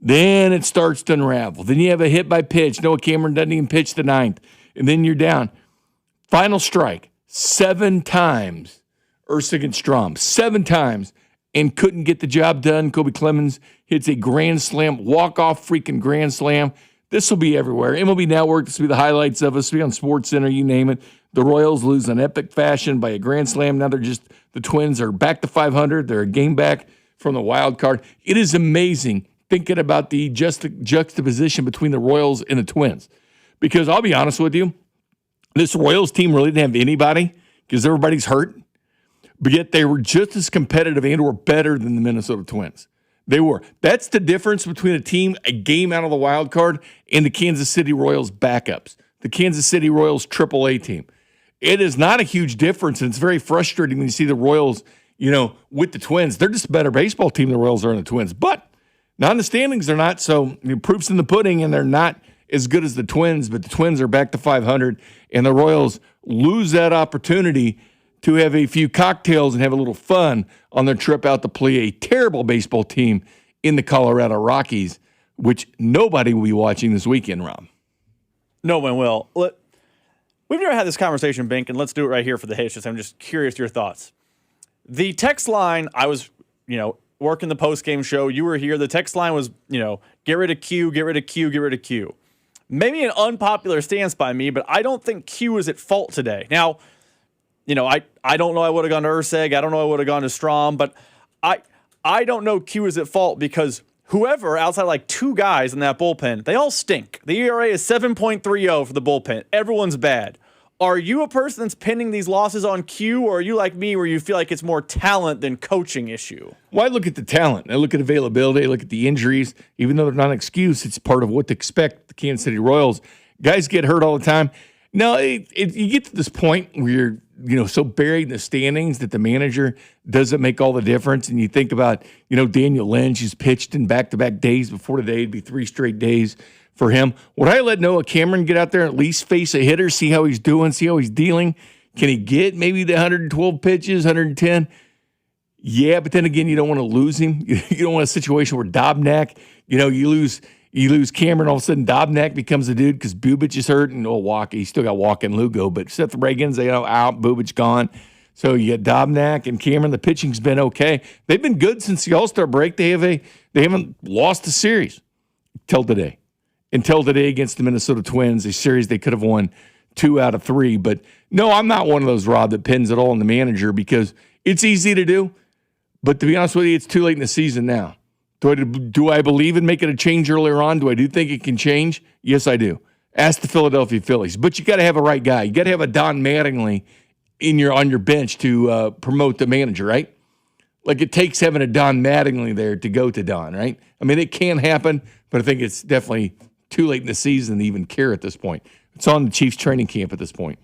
Then it starts to unravel. Then you have a hit by pitch. Noah Cameron doesn't even pitch the 9th. And then you're down. Final strike. 7 times. Ursig and Strom 7 times and couldn't get the job done. Kobe Clemens hits a grand slam, walk-off freaking grand slam. This will be everywhere. MLB Network, this will be the highlights of us. Be on SportsCenter, you name it. The Royals lose in epic fashion by a grand slam. Now the Twins are back to 500. They're a game back from the wild card. It is amazing thinking about the juxtaposition between the Royals and the Twins. Because I'll be honest with you, this Royals team really didn't have anybody because everybody's hurt. But yet they were just as competitive and were better than the Minnesota Twins. They were. That's the difference between a team a game out of the wild card and the Kansas City Royals backups. The Kansas City Royals AAA team. It is not a huge difference, and it's very frustrating when you see the Royals, with the Twins. They're just a better baseball team than the Royals are in the Twins. But not in the standings, they're not. So proof's in the pudding, and they're not as good as the Twins. But the Twins are back to 500, and the Royals lose that opportunity to have a few cocktails and have a little fun on their trip out to play a terrible baseball team in the Colorado Rockies, which nobody will be watching this weekend, Rob. No one will. We've never had this conversation, Bink, and let's do it right here for the Hits. I'm just curious your thoughts. The text line, I was, working the post-game show. You were here. The text line was, get rid of Q, get rid of Q, get rid of Q. Maybe an unpopular stance by me, but I don't think Q is at fault today. Now, I don't know I would have gone to Urseg. I don't know I would have gone to Strom, but I don't know Q is at fault because whoever outside like 2 guys in that bullpen, they all stink. The ERA is 7.30 for the bullpen. Everyone's bad. Are you a person that's pinning these losses on Q, or are you like me where you feel like it's more talent than coaching issue? Well, I look at the talent. I look at availability. I look at the injuries. Even though they're not an excuse, it's part of what to expect the Kansas City Royals. Guys get hurt all the time. No, you get to this point where you're so buried in the standings that the manager doesn't make all the difference. And you think about, Daniel Lynch, who's pitched in back-to-back days before today. It'd be 3 straight days for him. Would I let Noah Cameron get out there and at least face a hitter, see how he's doing, see how he's dealing? Can he get maybe the 112 pitches, 110? Yeah, but then again, you don't want to lose him. You don't want a situation where Dobnak, you lose Cameron, all of a sudden Dobnak becomes a dude because Bubic is hurt, and Walker, he's still got Walker and Lugo, but Seth Reagans, out, Bubic gone. So you got Dobnak and Cameron. The pitching's been okay. They've been good since the All-Star break. They haven't lost a series until today. Until today against the Minnesota Twins, a series they could have won 2 out of 3. But no, I'm not one of those, Rob, that pins it all on the manager because it's easy to do. But to be honest with you, it's too late in the season now. Do I believe in making a change earlier on? Do I think it can change? Yes, I do. Ask the Philadelphia Phillies. But you got to have a right guy. You got to have a Don Mattingly on your bench to promote the manager, right? Like it takes having a Don Mattingly there to go to Don, right? I mean, it can happen, but I think it's definitely too late in the season to even care at this point. It's on the Chiefs training camp at this point.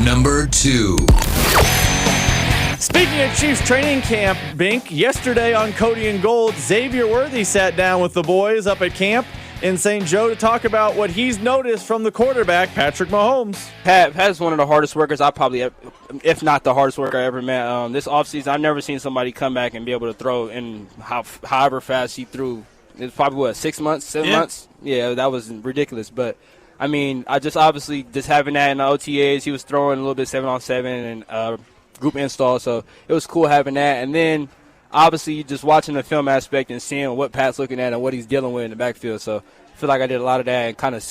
Number 2. Speaking of Chiefs training camp, Bink, yesterday on Cody and Gold, Xavier Worthy sat down with the boys up at camp in St. Joe to talk about what he's noticed from the quarterback, Patrick Mahomes. Pat's one of the hardest workers I probably, if not the hardest worker I ever met. This offseason, I've never seen somebody come back and be able to throw in however fast he threw. It was probably, 6 months, 7 months? Yeah, that was ridiculous. But, I mean, obviously having that in the OTAs, he was throwing a little bit 7-on-7 and group install, so it was cool having that. And then, obviously, just watching the film aspect and seeing what Pat's looking at and what he's dealing with in the backfield. So I feel like I did a lot of that and kind of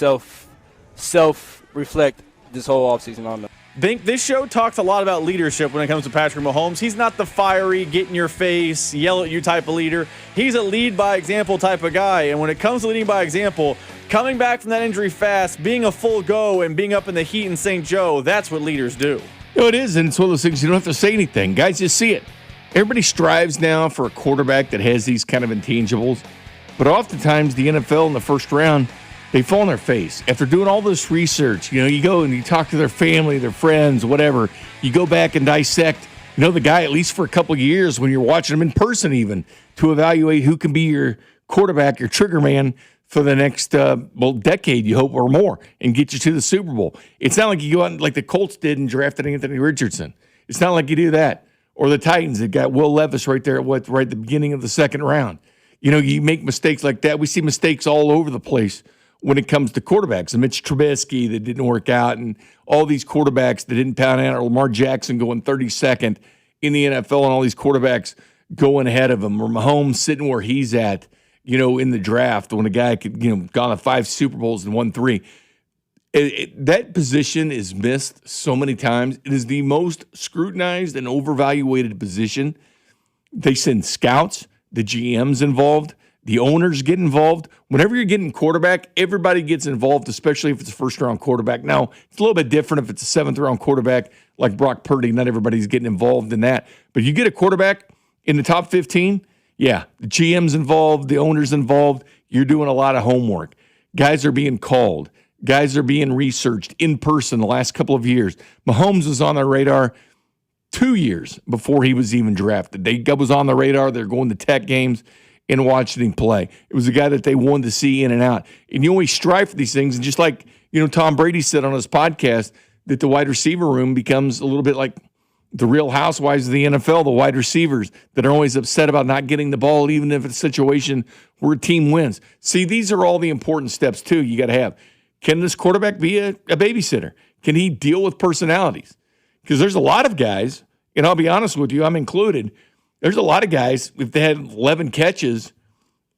self-reflect this whole offseason on them. Bink, this show talks a lot about leadership when it comes to Patrick Mahomes. He's not the fiery, get in your face, yell at you type of leader. He's a lead by example type of guy. And when it comes to leading by example, coming back from that injury fast, being a full go, and being up in the heat in St. Joe, that's what leaders do. It is, and it's one of those things you don't have to say anything. Guys, just see it. Everybody strives now for a quarterback that has these kind of intangibles, but oftentimes the NFL in the first round, they fall on their face. After doing all this research, you go and you talk to their family, their friends, whatever. You go back and dissect, the guy at least for a couple of years when you're watching him in person even to evaluate who can be your quarterback, your trigger man for the next, decade, you hope, or more, and get you to the Super Bowl. It's not like you go out like the Colts did and drafted Anthony Richardson. It's not like you do that. Or the Titans that got Will Levis right there right at the beginning of the second round. You make mistakes like that. We see mistakes all over the place when it comes to quarterbacks. And Mitch Trubisky that didn't work out, and all these quarterbacks that didn't pound out, or Lamar Jackson going 32nd in the NFL, and all these quarterbacks going ahead of him, or Mahomes sitting where he's at, in the draft when a guy could, gone to 5 Super Bowls and won 3. That position is missed so many times. It is the most scrutinized and overvaluated position. They send scouts, the GMs involved, the owners get involved. Whenever you're getting quarterback, everybody gets involved, especially if it's a first-round quarterback. Now, it's a little bit different if it's a 7th-round quarterback like Brock Purdy. Not everybody's getting involved in that. But you get a quarterback in the top 15, yeah, the GM's involved, the owner's involved. You're doing a lot of homework. Guys are being called. Guys are being researched in person the last couple of years. Mahomes was on their radar 2 years before he was even drafted. They was on the radar. They're going to tech games and watching him play. It was a guy that they wanted to see in and out. And you always strive for these things. And just like, Tom Brady said on his podcast, that the wide receiver room becomes a little bit like the Real Housewives of the NFL, the wide receivers that are always upset about not getting the ball, even if it's a situation where a team wins. See, these are all the important steps, too, you got to have. Can this quarterback be a babysitter? Can he deal with personalities? Because there's a lot of guys, and I'll be honest with you, I'm included, there's a lot of guys, if they had 11 catches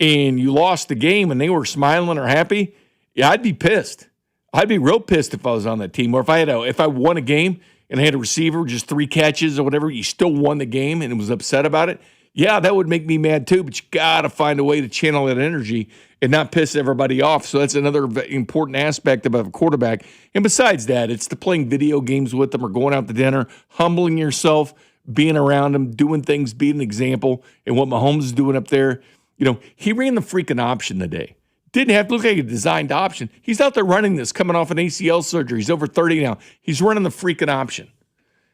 and you lost the game and they were smiling or happy, yeah, I'd be pissed. I'd be real pissed if I was on that team. Or if I won a game and I had a receiver, just 3 catches or whatever, you still won the game and was upset about it, yeah, that would make me mad too, but you got to find a way to channel that energy and not piss everybody off. So that's another important aspect about a quarterback. And besides that, it's the playing video games with them or going out to dinner, humbling yourself, being around them, doing things, being an example. And what Mahomes is doing up there, he ran the freaking option today. Didn't have to look like a designed option. He's out there running this, coming off an ACL surgery. He's over 30 now. He's running the freaking option.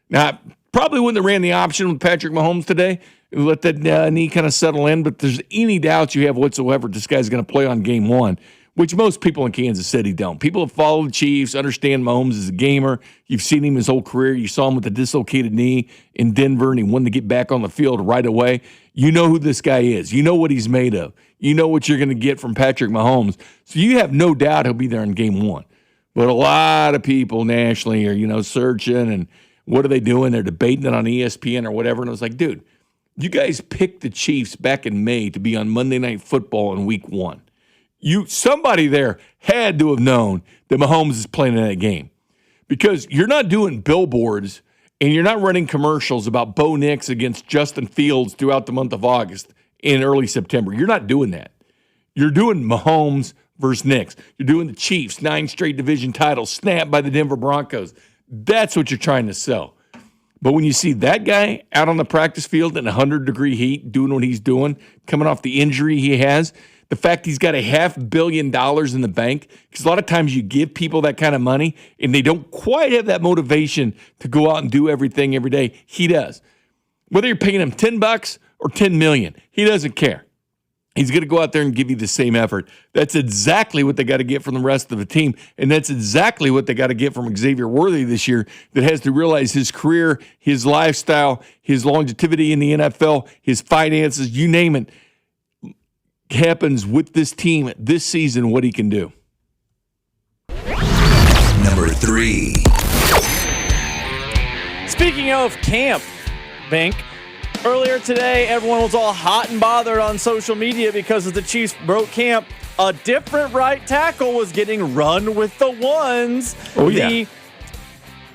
Now, probably wouldn't have ran the option with Patrick Mahomes today. Let that knee kind of settle in. But if there's any doubts you have whatsoever this guy's going to play on game 1, which most people in Kansas City don't. People that follow the Chiefs understand Mahomes is a gamer. You've seen him his whole career. You saw him with a dislocated knee in Denver, and he wanted to get back on the field right away. You know who this guy is. You know what he's made of. You know what you're going to get from Patrick Mahomes. So you have no doubt he'll be there in game 1. But a lot of people nationally are, searching, and what are they doing? They're debating it on ESPN or whatever. And I was like, dude, you guys picked the Chiefs back in May to be on Monday Night Football in week 1. Somebody there had to have known that Mahomes is playing in that game, because you're not doing billboards and you're not running commercials about Bo Nix against Justin Fields throughout the month of August and early September. You're not doing that. You're doing Mahomes versus Knicks. You're doing the Chiefs, 9 straight division titles, snapped by the Denver Broncos. That's what you're trying to sell. But when you see that guy out on the practice field in 100-degree heat, doing what he's doing, coming off the injury he has, the fact he's got $500 million in the bank, because a lot of times you give people that kind of money and they don't quite have that motivation to go out and do everything every day. He does. Whether you're paying him $10 or $10 million, he doesn't care. He's going to go out there and give you the same effort. That's exactly what they got to get from the rest of the team, and that's exactly what they got to get from Xavier Worthy this year, that has to realize his career, his lifestyle, his longevity in the NFL, his finances, you name it, happens with this team this season, what he can do. Number 3. Speaking of camp, Bink, earlier today, everyone was all hot and bothered on social media because as the Chiefs broke camp, a different right tackle was getting run with the ones. Oh, yeah. The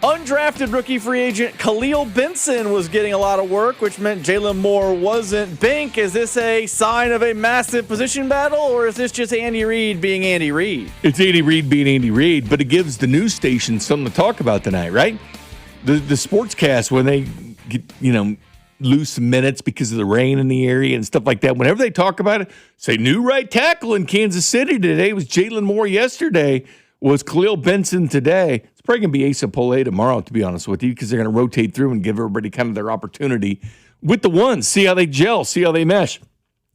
undrafted rookie free agent Khalil Benson was getting a lot of work, which meant Jalen Moore wasn't. Bink, is this a sign of a massive position battle, or is this just Andy Reid being Andy Reid? It's Andy Reid being Andy Reid, but it gives the news station something to talk about tonight, right? The sportscast, when they get, lose some minutes because of the rain in the area and stuff like that. Whenever they talk about it, say new right tackle in Kansas City today was Jalen Moore yesterday, was Khalil Benson today. It's probably going to be Asa Polle tomorrow, to be honest with you, because they're going to rotate through and give everybody kind of their opportunity with the ones, see how they gel, see how they mesh.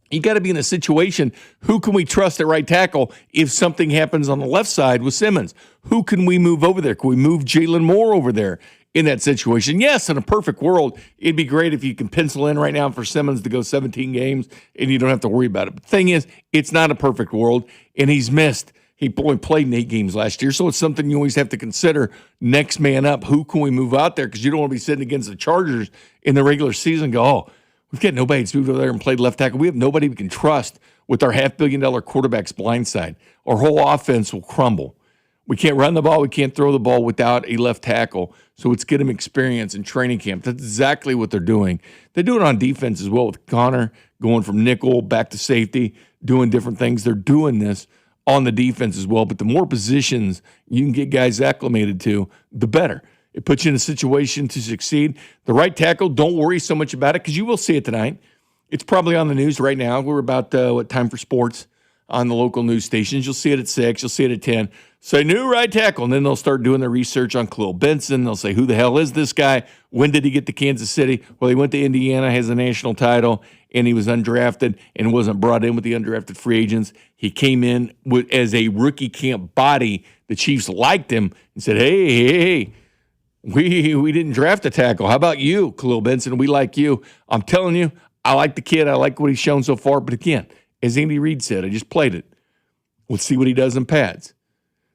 You got to be in a situation, who can we trust at right tackle if something happens on the left side with Simmons? Who can we move over there? Can we move Jalen Moore over there in that situation? Yes, in a perfect world, it'd be great if you can pencil in right now for Simmons to go 17 games and you don't have to worry about it. But the thing is, it's not a perfect world, and he's missed. He only played in 8 games last year, so it's something you always have to consider. Next man up, who can we move out there? Because you don't want to be sitting against the Chargers in the regular season and go, oh, we've got nobody that's moved over there and played left tackle. We have nobody we can trust with our $500 million quarterback's blind side. Our whole offense will crumble. We can't run the ball. We can't throw the ball without a left tackle. So it's get him experience in training camp. That's exactly what they're doing. They do it on defense as well with Connor going from nickel back to safety, doing different things. They're doing this on the defense as well. But the more positions you can get guys acclimated to, the better. It puts you in a situation to succeed. The right tackle, don't worry so much about it because you will see it tonight. It's probably on the news right now. We're about, time for sports on the local news stations. You'll see it at 6. You'll see it at 10. Say new right tackle, and then they'll start doing their research on Khalil Benson. They'll say, who the hell is this guy? When did he get to Kansas City? Well, he went to Indiana, has a national title, and he was undrafted and wasn't brought in with the undrafted free agents. He came in as a rookie camp body. The Chiefs liked him and said, hey, we didn't draft a tackle. How about you, Khalil Benson? We like you. I'm telling you, I like the kid. I like what he's shown so far. But again, as Andy Reid said, I just played it. Let's see what he does in pads.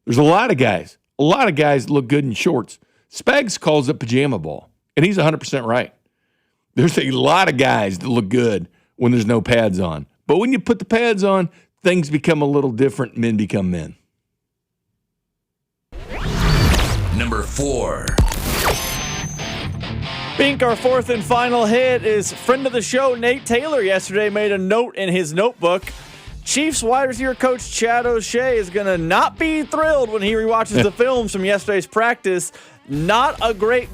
There's a lot of guys that look good in shorts. Spags calls it pajama ball, and he's 100% right. There's a lot of guys that look good when there's no pads on. But when you put the pads on, things become a little different. Men become men. Number 4. Bink, our fourth and final hit is friend of the show, Nate Taylor, yesterday made a note in his notebook. Chiefs wide receiver coach Chad O'Shea is going to not be thrilled when he rewatches the films from yesterday's practice. Not a great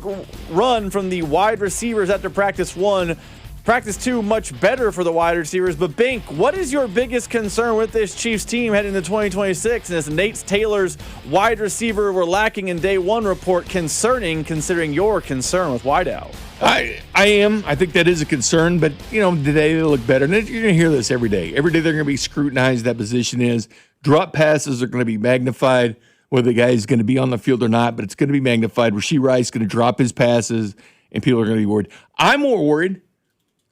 run from the wide receivers after practice 1. Practice 2, much better for the wide receivers. But Bink, what is your biggest concern with this Chiefs team heading into 2026? And is Nate Taylor's wide receiver were lacking in day 1 report concerning, considering your concern with wideout? I am. I think that is a concern, but, today they look better. And you're going to hear this every day. Every day they're going to be scrutinized, that position is. Drop passes are going to be magnified, whether the guy is going to be on the field or not, but it's going to be magnified. Rashee Rice is going to drop his passes, and people are going to be worried. I'm more worried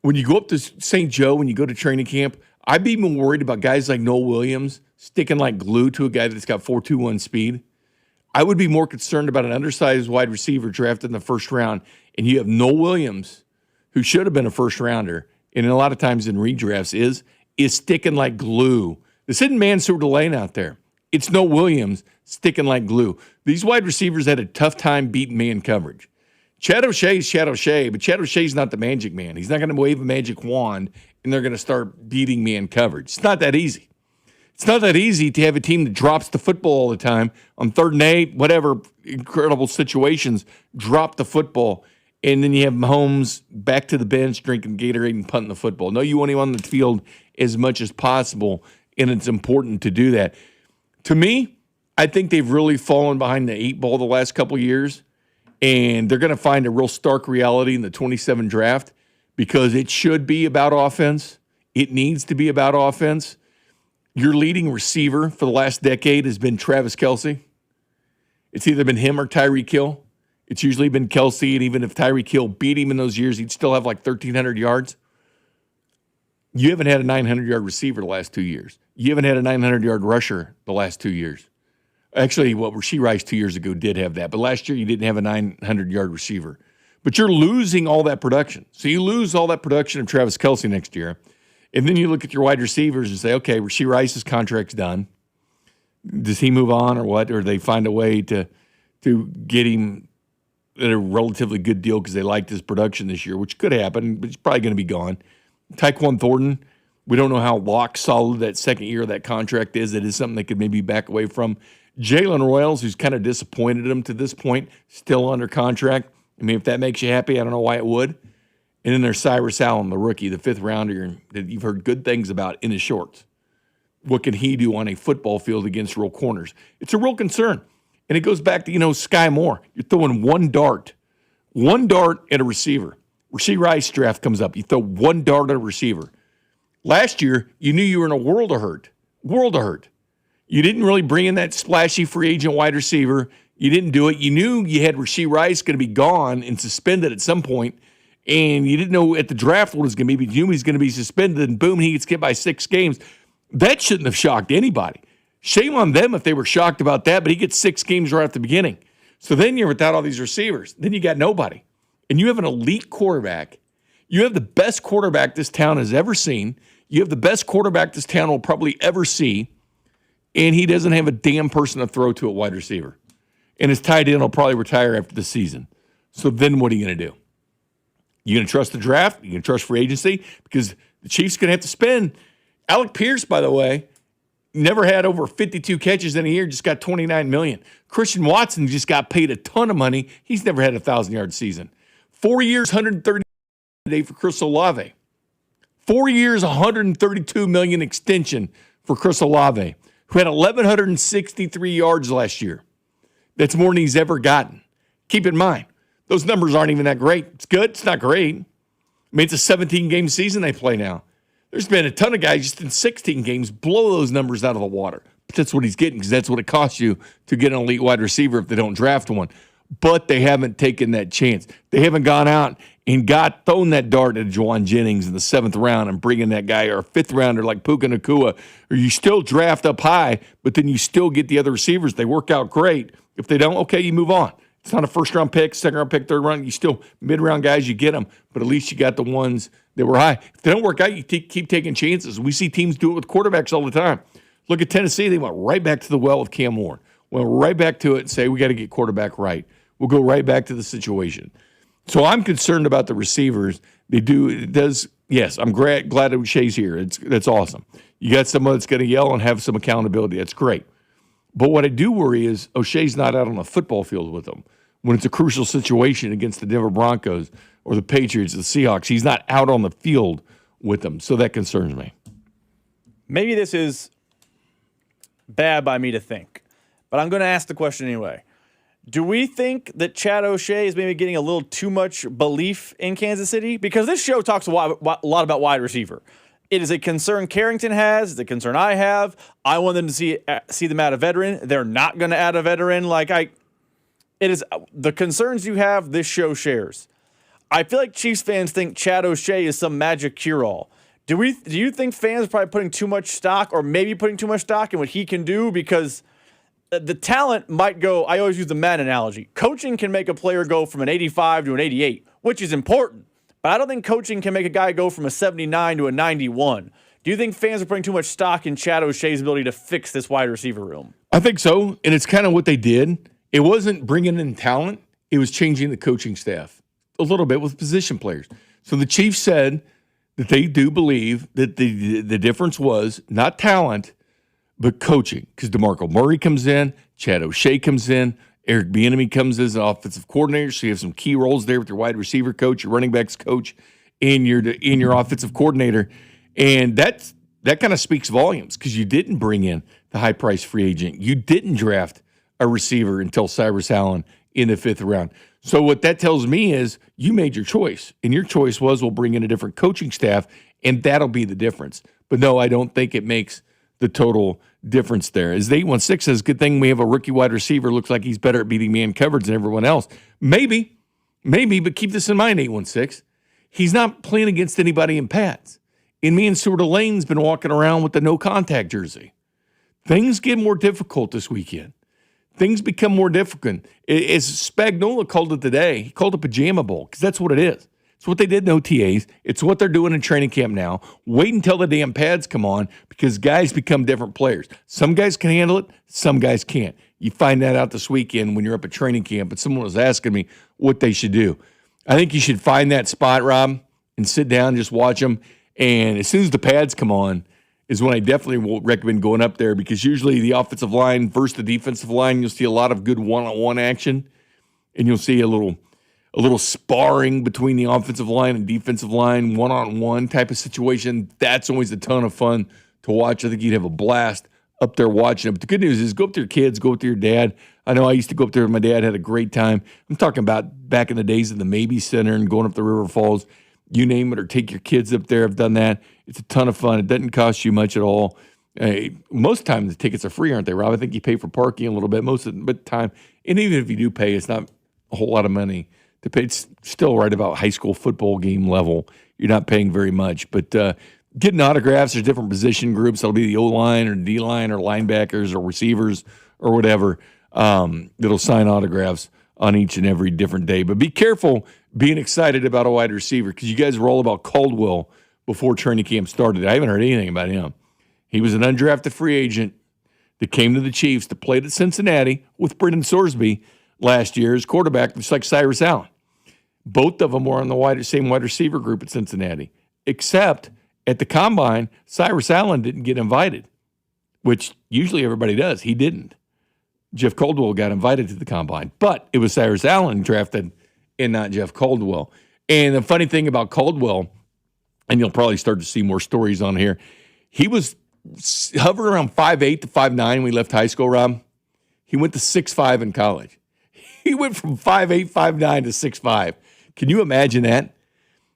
when you go up to St. Joe, when you go to training camp. I'd be more worried about guys like Noel Williams sticking like glue to a guy that's got 4.21 speed. I would be more concerned about an undersized wide receiver drafted in the first round, and you have Noel Williams, who should have been a first rounder, and a lot of times in redrafts is sticking like glue. This isn't Mansour Delane out there. It's Noel Williams sticking like glue. These wide receivers had a tough time beating man coverage. Chad O'Shea is Chad O'Shea, but Chad O'Shea's not the magic man. He's not going to wave a magic wand and they're going to start beating man coverage. It's not that easy. It's not that easy to have a team that drops the football all the time on 3rd and 8, whatever incredible situations, drop the football, and then you have Mahomes back to the bench drinking Gatorade and punting the football. No, you want him on the field as much as possible, and it's important to do that. To me, I think they've really fallen behind the 8 ball the last couple of years, and they're going to find a real stark reality in the 27 draft because it should be about offense. It needs to be about offense. Your leading receiver for the last decade has been Travis Kelce. It's either been him or Tyreek Hill. It's usually been Kelce, and even if Tyreek Hill beat him in those years, he'd still have like 1,300 yards. You haven't had a 900-yard receiver the last 2 years. You haven't had a 900-yard rusher the last 2 years. Actually, Rashee Rice 2 years ago did have that, but last year you didn't have a 900-yard receiver. But you're losing all that production. So you lose all that production of Travis Kelce next year. And then you look at your wide receivers and say, okay, Rashee Rice's contract's done. Does he move on or what? Or they find a way to get him at a relatively good deal because they liked his production this year, which could happen, but he's probably going to be gone. Tyquan Thornton, we don't know how lock solid that second year of that contract is. It is something they could maybe back away from. Jalen Royals, who's kind of disappointed him to this point, still under contract. I mean, if that makes you happy, I don't know why it would. And then there's Cyrus Allen, the rookie, the 5th rounder that you've heard good things about in his shorts. What can he do on a football field against real corners? It's a real concern. And it goes back to, Sky Moore. You're throwing one dart at a receiver. Rashee Rice draft comes up. You throw one dart at a receiver. Last year, you knew you were in a world of hurt. You didn't really bring in that splashy free agent wide receiver. You didn't do it. You knew you had Rashee Rice going to be gone and suspended at some point. And you didn't know at the draft what it was going to be, but you knew he was going to be suspended, and boom, he gets hit by 6 games. That shouldn't have shocked anybody. Shame on them if they were shocked about that, but he gets 6 games right at the beginning. So then you're without all these receivers. Then you got nobody. And you have an elite quarterback. You have the best quarterback this town has ever seen. You have the best quarterback this town will probably ever see, and he doesn't have a damn person to throw to at wide receiver. And his tight end will probably retire after the season. So then what are you going to do? You going to trust the draft? You going to trust free agency? Because the Chiefs going to have to spend. Alec Pierce, by the way, never had over 52 catches in a year, just got $29 million. Christian Watson just got paid a ton of money. He's never had a 1,000-yard season. 4 years, $130 million for Chris Olave. 4 years, $132 million extension for Chris Olave, who had 1,163 yards last year. That's more than he's ever gotten. Keep in mind, those numbers aren't even that great. It's good. It's not great. I mean, it's a 17-game season they play now. There's been a ton of guys just in 16 games blow those numbers out of the water. But that's what he's getting because that's what it costs you to get an elite wide receiver if they don't draft one. But they haven't taken that chance. They haven't gone out and thrown that dart at Juwan Jennings in the 7th round and bringing that guy or a 5th rounder like Puka Nacua. Or you still draft up high, but then you still get the other receivers. They work out great. If they don't, okay, you move on. It's not a 1st-round pick, 2nd-round pick, 3rd round. You still mid-round guys, you get them, but at least you got the ones that were high. If they don't work out, you keep taking chances. We see teams do it with quarterbacks all the time. Look at Tennessee. They went right back to the well with Cam Ward. Went right back to it and say, we got to get quarterback right. We'll go right back to the situation. So I'm concerned about the receivers. Yes, I'm glad that O'Shea's here. That's awesome. You got someone that's going to yell and have some accountability. That's great. But what I do worry is O'Shea's not out on the football field with them. When it's a crucial situation against the Denver Broncos or the Patriots, the Seahawks, he's not out on the field with them. So that concerns me. Maybe this is bad by me to think, but I'm going to ask the question anyway. Do we think that Chad O'Shea is maybe getting a little too much belief in Kansas City? Because this show talks a lot about wide receiver. It is a concern Carrington has. It's a concern I have. I want them to see them add a veteran. They're not going to add a veteran. It is the concerns you have. This show shares. I feel like Chiefs fans think Chad O'Shea is some magic cure-all. Do you think fans are probably putting too much stock, or maybe putting too much stock in what he can do? Because the talent might go. I always use the Madden analogy. Coaching can make a player go from an 85 to an 88, which is important. But I don't think coaching can make a guy go from a 79 to a 91. Do you think fans are putting too much stock in Chad O'Shea's ability to fix this wide receiver room? I think so, and it's kind of what they did. It wasn't bringing in talent. It was changing the coaching staff a little bit with position players. So the Chiefs said that they do believe that the difference was not talent, but coaching, because DeMarco Murray comes in, Chad O'Shea comes in, Eric Bieniemy comes as an offensive coordinator, so you have some key roles there with your wide receiver coach, your running backs coach, and your offensive coordinator, and that kind of speaks volumes because you didn't bring in the high-priced free agent. You didn't draft a receiver until Cyrus Allen in the 5th round. So what that tells me is you made your choice, and your choice was we'll bring in a different coaching staff, and that'll be the difference. But no, I don't think it makes the total difference there. As the 816 says, good thing we have a rookie wide receiver. Looks like he's better at beating man coverage than everyone else. Maybe, but keep this in mind, 816. He's not playing against anybody in pads. And me and Stuart Lane's been walking around with the no-contact jersey. Things get more difficult this weekend. Things become more difficult. As Spagnuolo called it today, he called it Pajama Bowl because that's what it is. It's what they did in OTAs. It's what they're doing in training camp now. Wait until the damn pads come on because guys become different players. Some guys can handle it. Some guys can't. You find that out this weekend when you're up at training camp, but someone was asking me what they should do. I think you should find that spot, Rob, and sit down and just watch them. And as soon as the pads come on is when I definitely will recommend going up there because usually the offensive line versus the defensive line, you'll see a lot of good one-on-one action, and you'll see a little sparring between the offensive line and defensive line, one-on-one type of situation. That's always a ton of fun to watch. I think you'd have a blast up there watching it. But the good news is go up to your kids, go up to your dad. I know I used to go up there with my dad, had a great time. I'm talking about back in the days of the Mabee Center and going up the River Falls. You name it, or take your kids up there. I've done that. It's a ton of fun. It doesn't cost you much at all. Most of the time, the tickets are free, aren't they, Rob? I think you pay for parking a little bit most of the time. And even if you do pay, it's not a whole lot of money to pay. It's still right about high school football game level. You're not paying very much. But getting autographs, there's different position groups. That'll be the O-line or D-line or linebackers or receivers or whatever that'll sign autographs on each and every different day. But be careful being excited about a wide receiver because you guys were all about Caldwell before training camp started. I haven't heard anything about him. He was an undrafted free agent that came to the Chiefs to play at Cincinnati with Brendan Sorsby last year as quarterback, just like Cyrus Allen. Both of them were on the same wide receiver group at Cincinnati, except at the Combine, Cyrus Allen didn't get invited, which usually everybody does. He didn't. Jeff Caldwell got invited to the Combine, but it was Cyrus Allen drafted and not Jeff Caldwell. And the funny thing about Caldwell, and you'll probably start to see more stories on here, he was hovering around 5'8" to 5'9" when he left high school, Rob. He went to 6'5" in college. He went from 5'8", 5'9" to 6'5". Can you imagine that?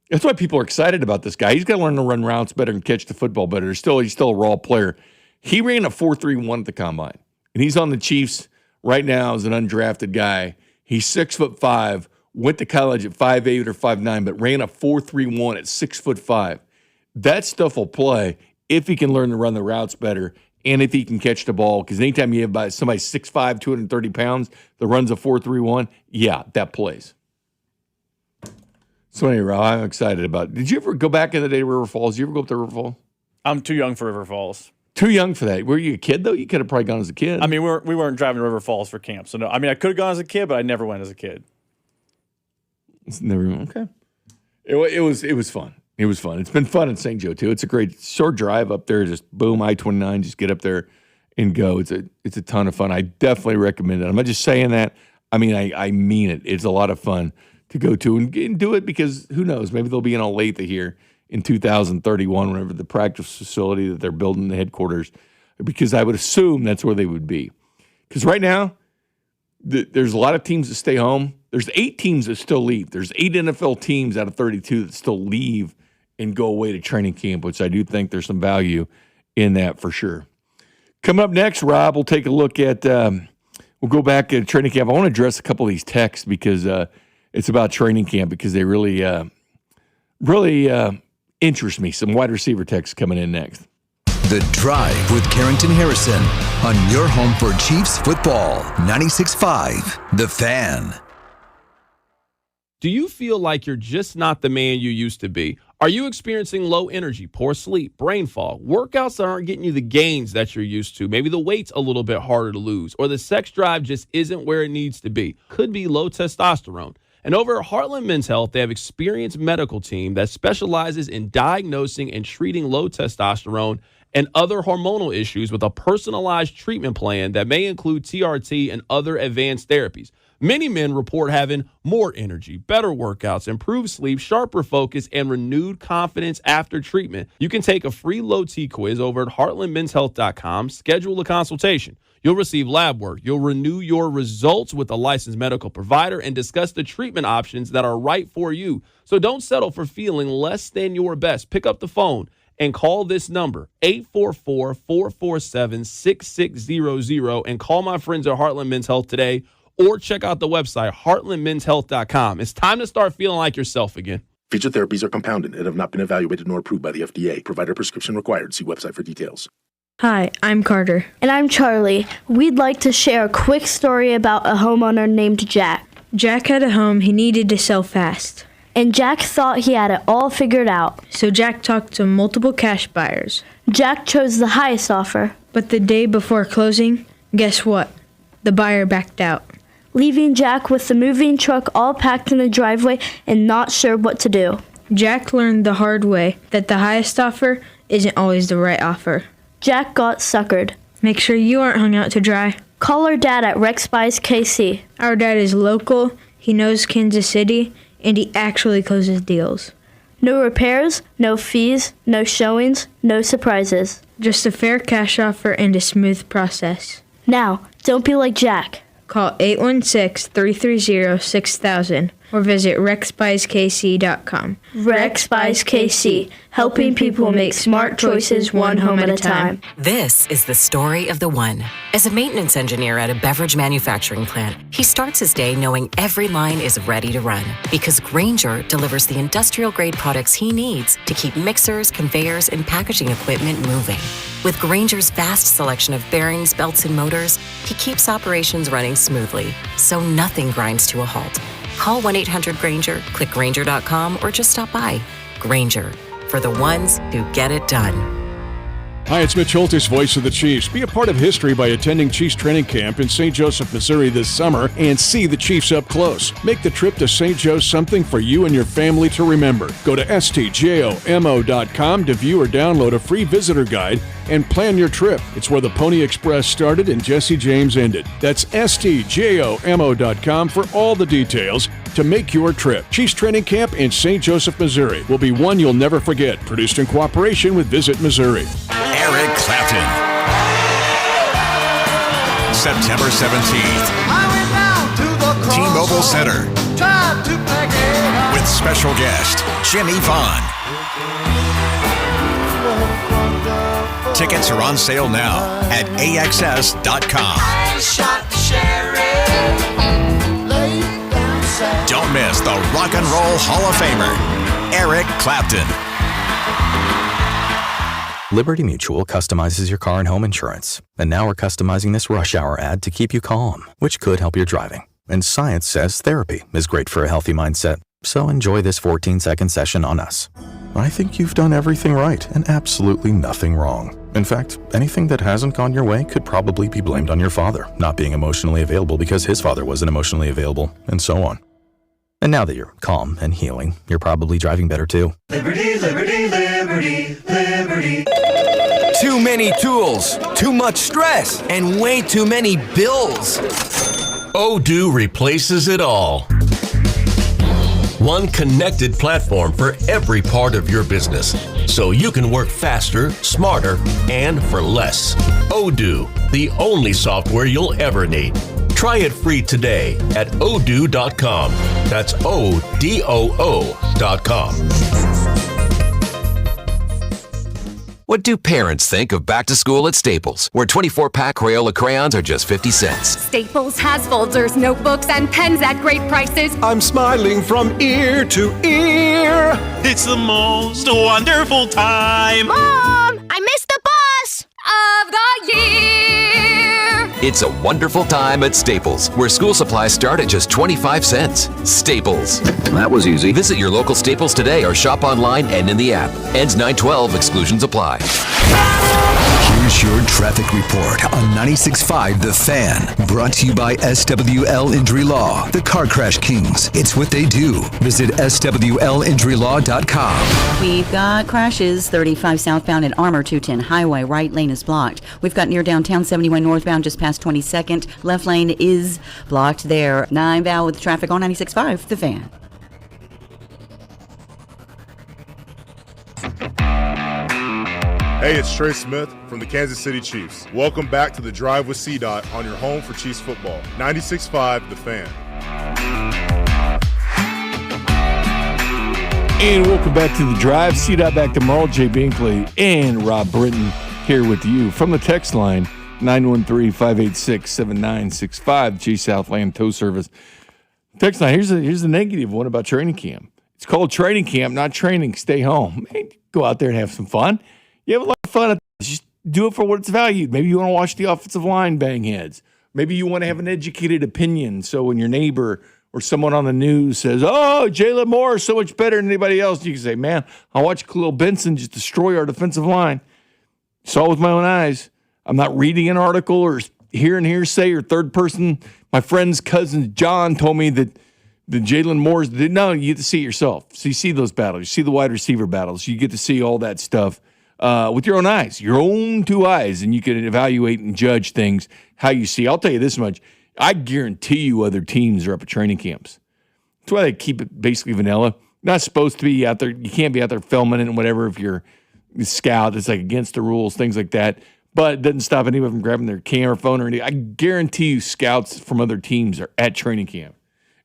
That's why people are excited about this guy. He's got to learn to run routes better and catch the football better. He's still a raw player. He ran a 4.31 at the Combine, and he's on the Chiefs right now as an undrafted guy. He's 6'5", went to college at 5'8" or 5'9", but ran a 4.31 at 6'5". That stuff will play if he can learn to run the routes better and if he can catch the ball. Because anytime you have somebody 6'5", 230 pounds that runs a 4.31, yeah, that plays. So anyway, Rob, I'm excited about it. Did you ever go back in the day to River Falls? Did you ever go up to River Falls? I'm too young for River Falls. Too young for that. Were you a kid, though? You could have probably gone as a kid. I mean, we weren't driving to River Falls for camp. So, no. I mean, I could have gone as a kid, but I never went as a kid. It's never okay. It was fun. It was fun. It's been fun in St. Joe, too. It's a great short drive up there. Just boom, I-29, just get up there and go. It's a ton of fun. I definitely recommend it. I'm not just saying that. I mean, I mean it. It's a lot of fun to go to and do it because who knows? Maybe they'll be in Olathe here in 2031, whenever the practice facility that they're building, the headquarters, because I would assume that's where they would be. Because right now, there's a lot of teams that stay home. There's 8 teams that still leave. There's 8 NFL teams out of 32 that still leave and go away to training camp, which I do think there's some value in that for sure. Coming up next, Rob, we'll take a look at, we'll go back at training camp. I want to address a couple of these texts because it's about training camp because they really interest me. Some wide receiver texts coming in next. The Drive with Carrington Harrison on your home for Chiefs football. 96.5, The Fan. Do you feel like you're just not the man you used to be? Are you experiencing low energy, poor sleep, brain fog, workouts that aren't getting you the gains that you're used to? Maybe the weight's a little bit harder to lose, or the sex drive just isn't where it needs to be. Could be low testosterone. And over at Heartland Men's Health, they have an experienced medical team that specializes in diagnosing and treating low testosterone and other hormonal issues with a personalized treatment plan that may include TRT and other advanced therapies. Many men report having more energy, better workouts, improved sleep, sharper focus, and renewed confidence after treatment. You can take a free low T quiz over at heartlandmenshealth.com. Schedule a consultation. You'll receive lab work. You'll renew your results with a licensed medical provider and discuss the treatment options that are right for you. So don't settle for feeling less than your best. Pick up the phone and call this number, 844-447-6600, and call my friends at Heartland Men's Health today, or check out the website, heartlandmenshealth.com. It's time to start feeling like yourself again. Featured therapies are compounded and have not been evaluated nor approved by the FDA. Provider prescription required. See website for details. Hi, I'm Carter. And I'm Charlie. We'd like to share a quick story about a homeowner named Jack. Jack had a home he needed to sell fast. And Jack thought he had it all figured out. So Jack talked to multiple cash buyers. Jack chose the highest offer. But the day before closing, guess what? The buyer backed out, leaving Jack with the moving truck all packed in the driveway and not sure what to do. Jack learned the hard way that the highest offer isn't always the right offer. Jack got suckered. Make sure you aren't hung out to dry. Call our dad at Rex Buys KC. Our dad is local, he knows Kansas City, and he actually closes deals. No repairs, no fees, no showings, no surprises. Just a fair cash offer and a smooth process. Now, don't be like Jack. Call 816-330-6000 or visit rexbuyskc.com. Rex Buys KC, helping people make smart choices one home at a time. This is the story of the one. As a maintenance engineer at a beverage manufacturing plant, he starts his day knowing every line is ready to run because Grainger delivers the industrial-grade products he needs to keep mixers, conveyors, and packaging equipment moving. With Grainger's vast selection of bearings, belts, and motors, he keeps operations running smoothly, so nothing grinds to a halt. Call 1-800-GRAINGER, click Grainger.com, or just stop by. Grainger, for the ones who get it done. Hi, it's Mitch Holtis, voice of the Chiefs. Be a part of history by attending Chiefs training camp in St. Joseph, Missouri this summer and see the Chiefs up close. Make the trip to St. Joe something for you and your family to remember. Go to stjomo.com to view or download a free visitor guide and plan your trip. It's where the Pony Express started and Jesse James ended. That's stjomo.com for all the details to make your trip. Chiefs training camp in St. Joseph, Missouri will be one you'll never forget. Produced in cooperation with Visit Missouri. Eric Clapton. September 17th. T-Mobile Center. With special guest, Jimmy Vaughn. Tickets are on sale now at AXS.com. Don't miss the Rock and Roll Hall of Famer, Eric Clapton. Liberty Mutual customizes your car and home insurance. And now we're customizing this rush hour ad to keep you calm, which could help your driving. And science says therapy is great for a healthy mindset. So enjoy this 14-second session on us. I think you've done everything right and absolutely nothing wrong. In fact, anything that hasn't gone your way could probably be blamed on your father not being emotionally available because his father wasn't emotionally available, and so on. And now that you're calm and healing, you're probably driving better too. Liberty, liberty, liberty, liberty. Too many tools, too much stress, and way too many bills. Odoo replaces it all. One connected platform for every part of your business, so you can work faster, smarter, and for less. Odoo, the only software you'll ever need. Try it free today at odoo.com. That's ODOO.com. What do parents think of back to school at Staples, where 24-pack Crayola crayons are just 50 cents? Staples has folders, notebooks, and pens at great prices. I'm smiling from ear to ear. It's the most wonderful time. Mom, I missed the bus of the year. It's a wonderful time at Staples, where school supplies start at just 25 cents. Staples. That was easy. Visit your local Staples today or shop online and in the app. Ends 9/12. Exclusions apply. Here's your traffic report on 96.5 The Fan. Brought to you by SWL Injury Law, the Car Crash Kings. It's what they do. Visit SWLinjurylaw.com. We've got crashes, 35 southbound at Armour 210 Highway. Right lane is blocked. We've got near downtown 71 northbound just past 22nd. Left lane is blocked there. 9 Val with traffic on 96.5 The Fan. Hey, it's Trey Smith from the Kansas City Chiefs. Welcome back to The Drive with CDOT on your home for Chiefs football. 96.5 The Fan. And welcome back to The Drive. CDOT back tomorrow. Jay Binkley and Rob Britton here with you from the text line, 913-586-7965, G Southland Tow Service. Text line, here's the negative one about training camp. It's called training camp, not training. Stay home. Man, go out there and have some fun. You have a lot of fun. Just do it for what it's valued. Maybe you want to watch the offensive line bang heads. Maybe you want to have an educated opinion. So when your neighbor or someone on the news says, oh, Jalen Moore is so much better than anybody else, you can say, man, I watched Khalil Benson just destroy our defensive line. Saw it with my own eyes. I'm not reading an article or hearing hearsay or third person. My friend's cousin John told me that the Jalen Moore's, no, you get to see it yourself. So you see those battles. You see the wide receiver battles. You get to see all that stuff with your own eyes, your own two eyes, and you can evaluate and judge things how you see. I'll tell you this much. I guarantee you other teams are up at training camps. That's why they keep it basically vanilla. You're not supposed to be out there. You can't be out there filming it and whatever if you're a scout. It's like against the rules, things like that. But it doesn't stop anyone from grabbing their camera phone or anything. I guarantee you scouts from other teams are at training camp.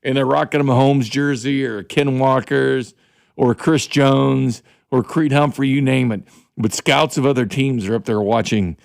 And they're rocking a Mahomes jersey or a Ken Walker's or a Chris Jones or Creed Humphrey, you name it. But scouts of other teams are up there watching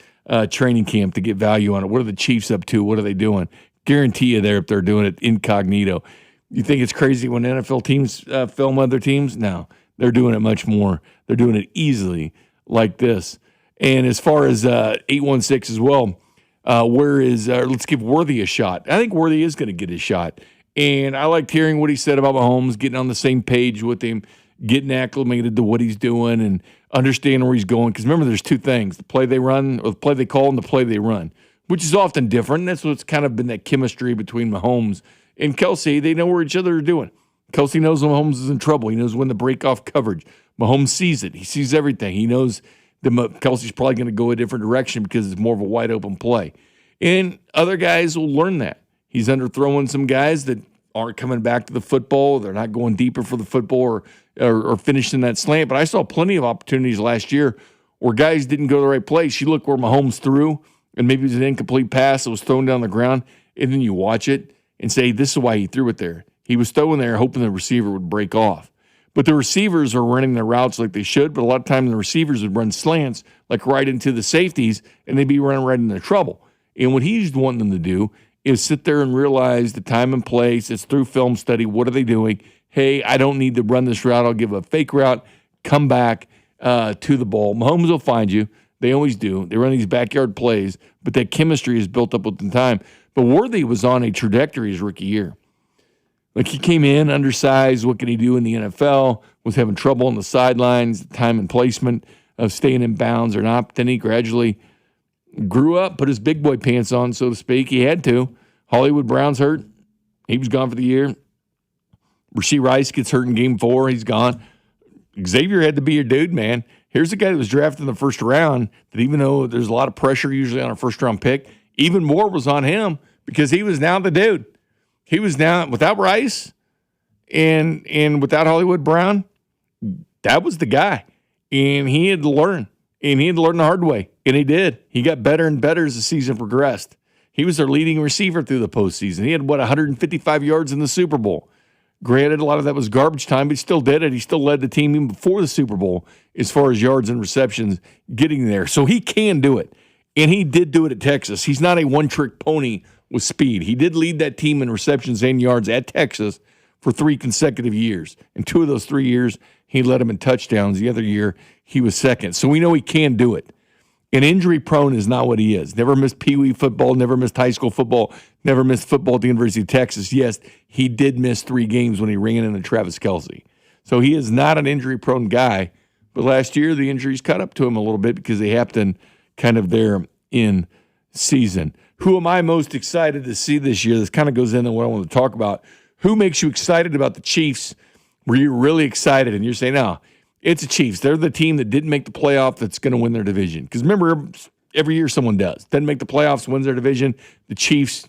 training camp to get value on it. What are the Chiefs up to? What are they doing? Guarantee you they're up there doing it incognito. You think it's crazy when NFL teams film other teams? No, they're doing it much more. They're doing it easily like this. And as far as 816 as well, let's give Worthy a shot. I think Worthy is going to get his shot. And I liked hearing what he said about Mahomes, getting on the same page with him, getting acclimated to what he's doing and understanding where he's going. Because remember, there's two things, the play they run or the play they call and the play they run, which is often different. And that's what's kind of been that chemistry between Mahomes and Kelsey. They know where each other are doing. Kelsey knows when Mahomes is in trouble. He knows when to break off coverage. Mahomes sees it. He sees everything. He knows that Kelsey's probably going to go a different direction because it's more of a wide open play. And other guys will learn that. He's underthrowing some guys that aren't coming back to the football. They're not going deeper for the football or finishing that slant. But I saw plenty of opportunities last year where guys didn't go to the right place. You look where Mahomes threw, and maybe it was an incomplete pass that was thrown down the ground, and then you watch it and say, this is why he threw it there. He was throwing there hoping the receiver would break off. But the receivers are running their routes like they should, but a lot of times the receivers would run slants like right into the safeties, and they'd be running right into trouble. And what he's wanting them to do is sit there and realize the time and place. It's through film study. What are they doing? Hey, I don't need to run this route. I'll give a fake route, come back to the ball. Mahomes will find you. They always do. They run these backyard plays, but that chemistry is built up with the time. But Worthy was on a trajectory his rookie year. Like he came in undersized. What can he do in the NFL? Was having trouble on the sidelines, the time and placement of staying in bounds or not. But then he gradually grew up, put his big boy pants on, so to speak. He had to. Hollywood Brown's hurt. He was gone for the year. Rashee Rice gets hurt in game 4. He's gone. Xavier had to be your dude, man. Here's a guy that was drafted in the first round that even though there's a lot of pressure usually on a first-round pick, even more was on him because he was now the dude. He was now, without Rice and without Hollywood Brown, that was the guy. And he had to learn. And he had to learn the hard way. And he did. He got better and better as the season progressed. He was their leading receiver through the postseason. He had, 155 yards in the Super Bowl. Granted, a lot of that was garbage time, but he still did it. He still led the team even before the Super Bowl as far as yards and receptions getting there. So he can do it. And he did do it at Texas. He's not a one-trick pony with speed. He did lead that team in receptions and yards at Texas for 3 consecutive years. And 2 of those 3 years, he led them in touchdowns. The other year, he was second. So we know he can do it. And injury-prone is not what he is. Never missed Pee-wee football, never missed high school football, never missed football at the University of Texas. Yes, he did miss 3 games when he ran into Travis Kelce. So he is not an injury-prone guy. But last year, the injuries caught up to him a little bit because they happened kind of there in season. Who am I most excited to see this year? This kind of goes into what I want to talk about. Who makes you excited about the Chiefs? Were you really excited? And you're saying, no, it's the Chiefs. They're the team that didn't make the playoff that's going to win their division. Because remember, every year someone does. Doesn't make the playoffs, wins their division. The Chiefs,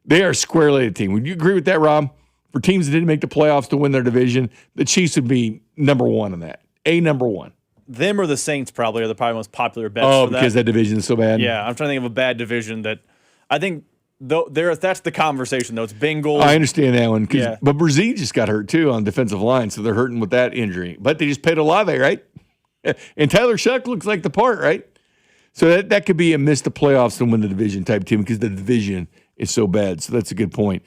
they are squarely a team. Would you agree with that, Rob? For teams that didn't make the playoffs to win their division, the Chiefs would be number one in that. Number one. Them or the Saints probably are the most popular bets. Oh, for that. because that division is so bad? Yeah, I'm trying to think of a bad division that I think that's the conversation, though. It's Bengals. I understand that one. Yeah. But Brzee just got hurt, too, on defensive line, so they're hurting with that injury. But they just paid Olave, right? And Tyler Shuck looks like the part, right? So that could be a miss the playoffs and win the division type team because the division is so bad. So that's a good point.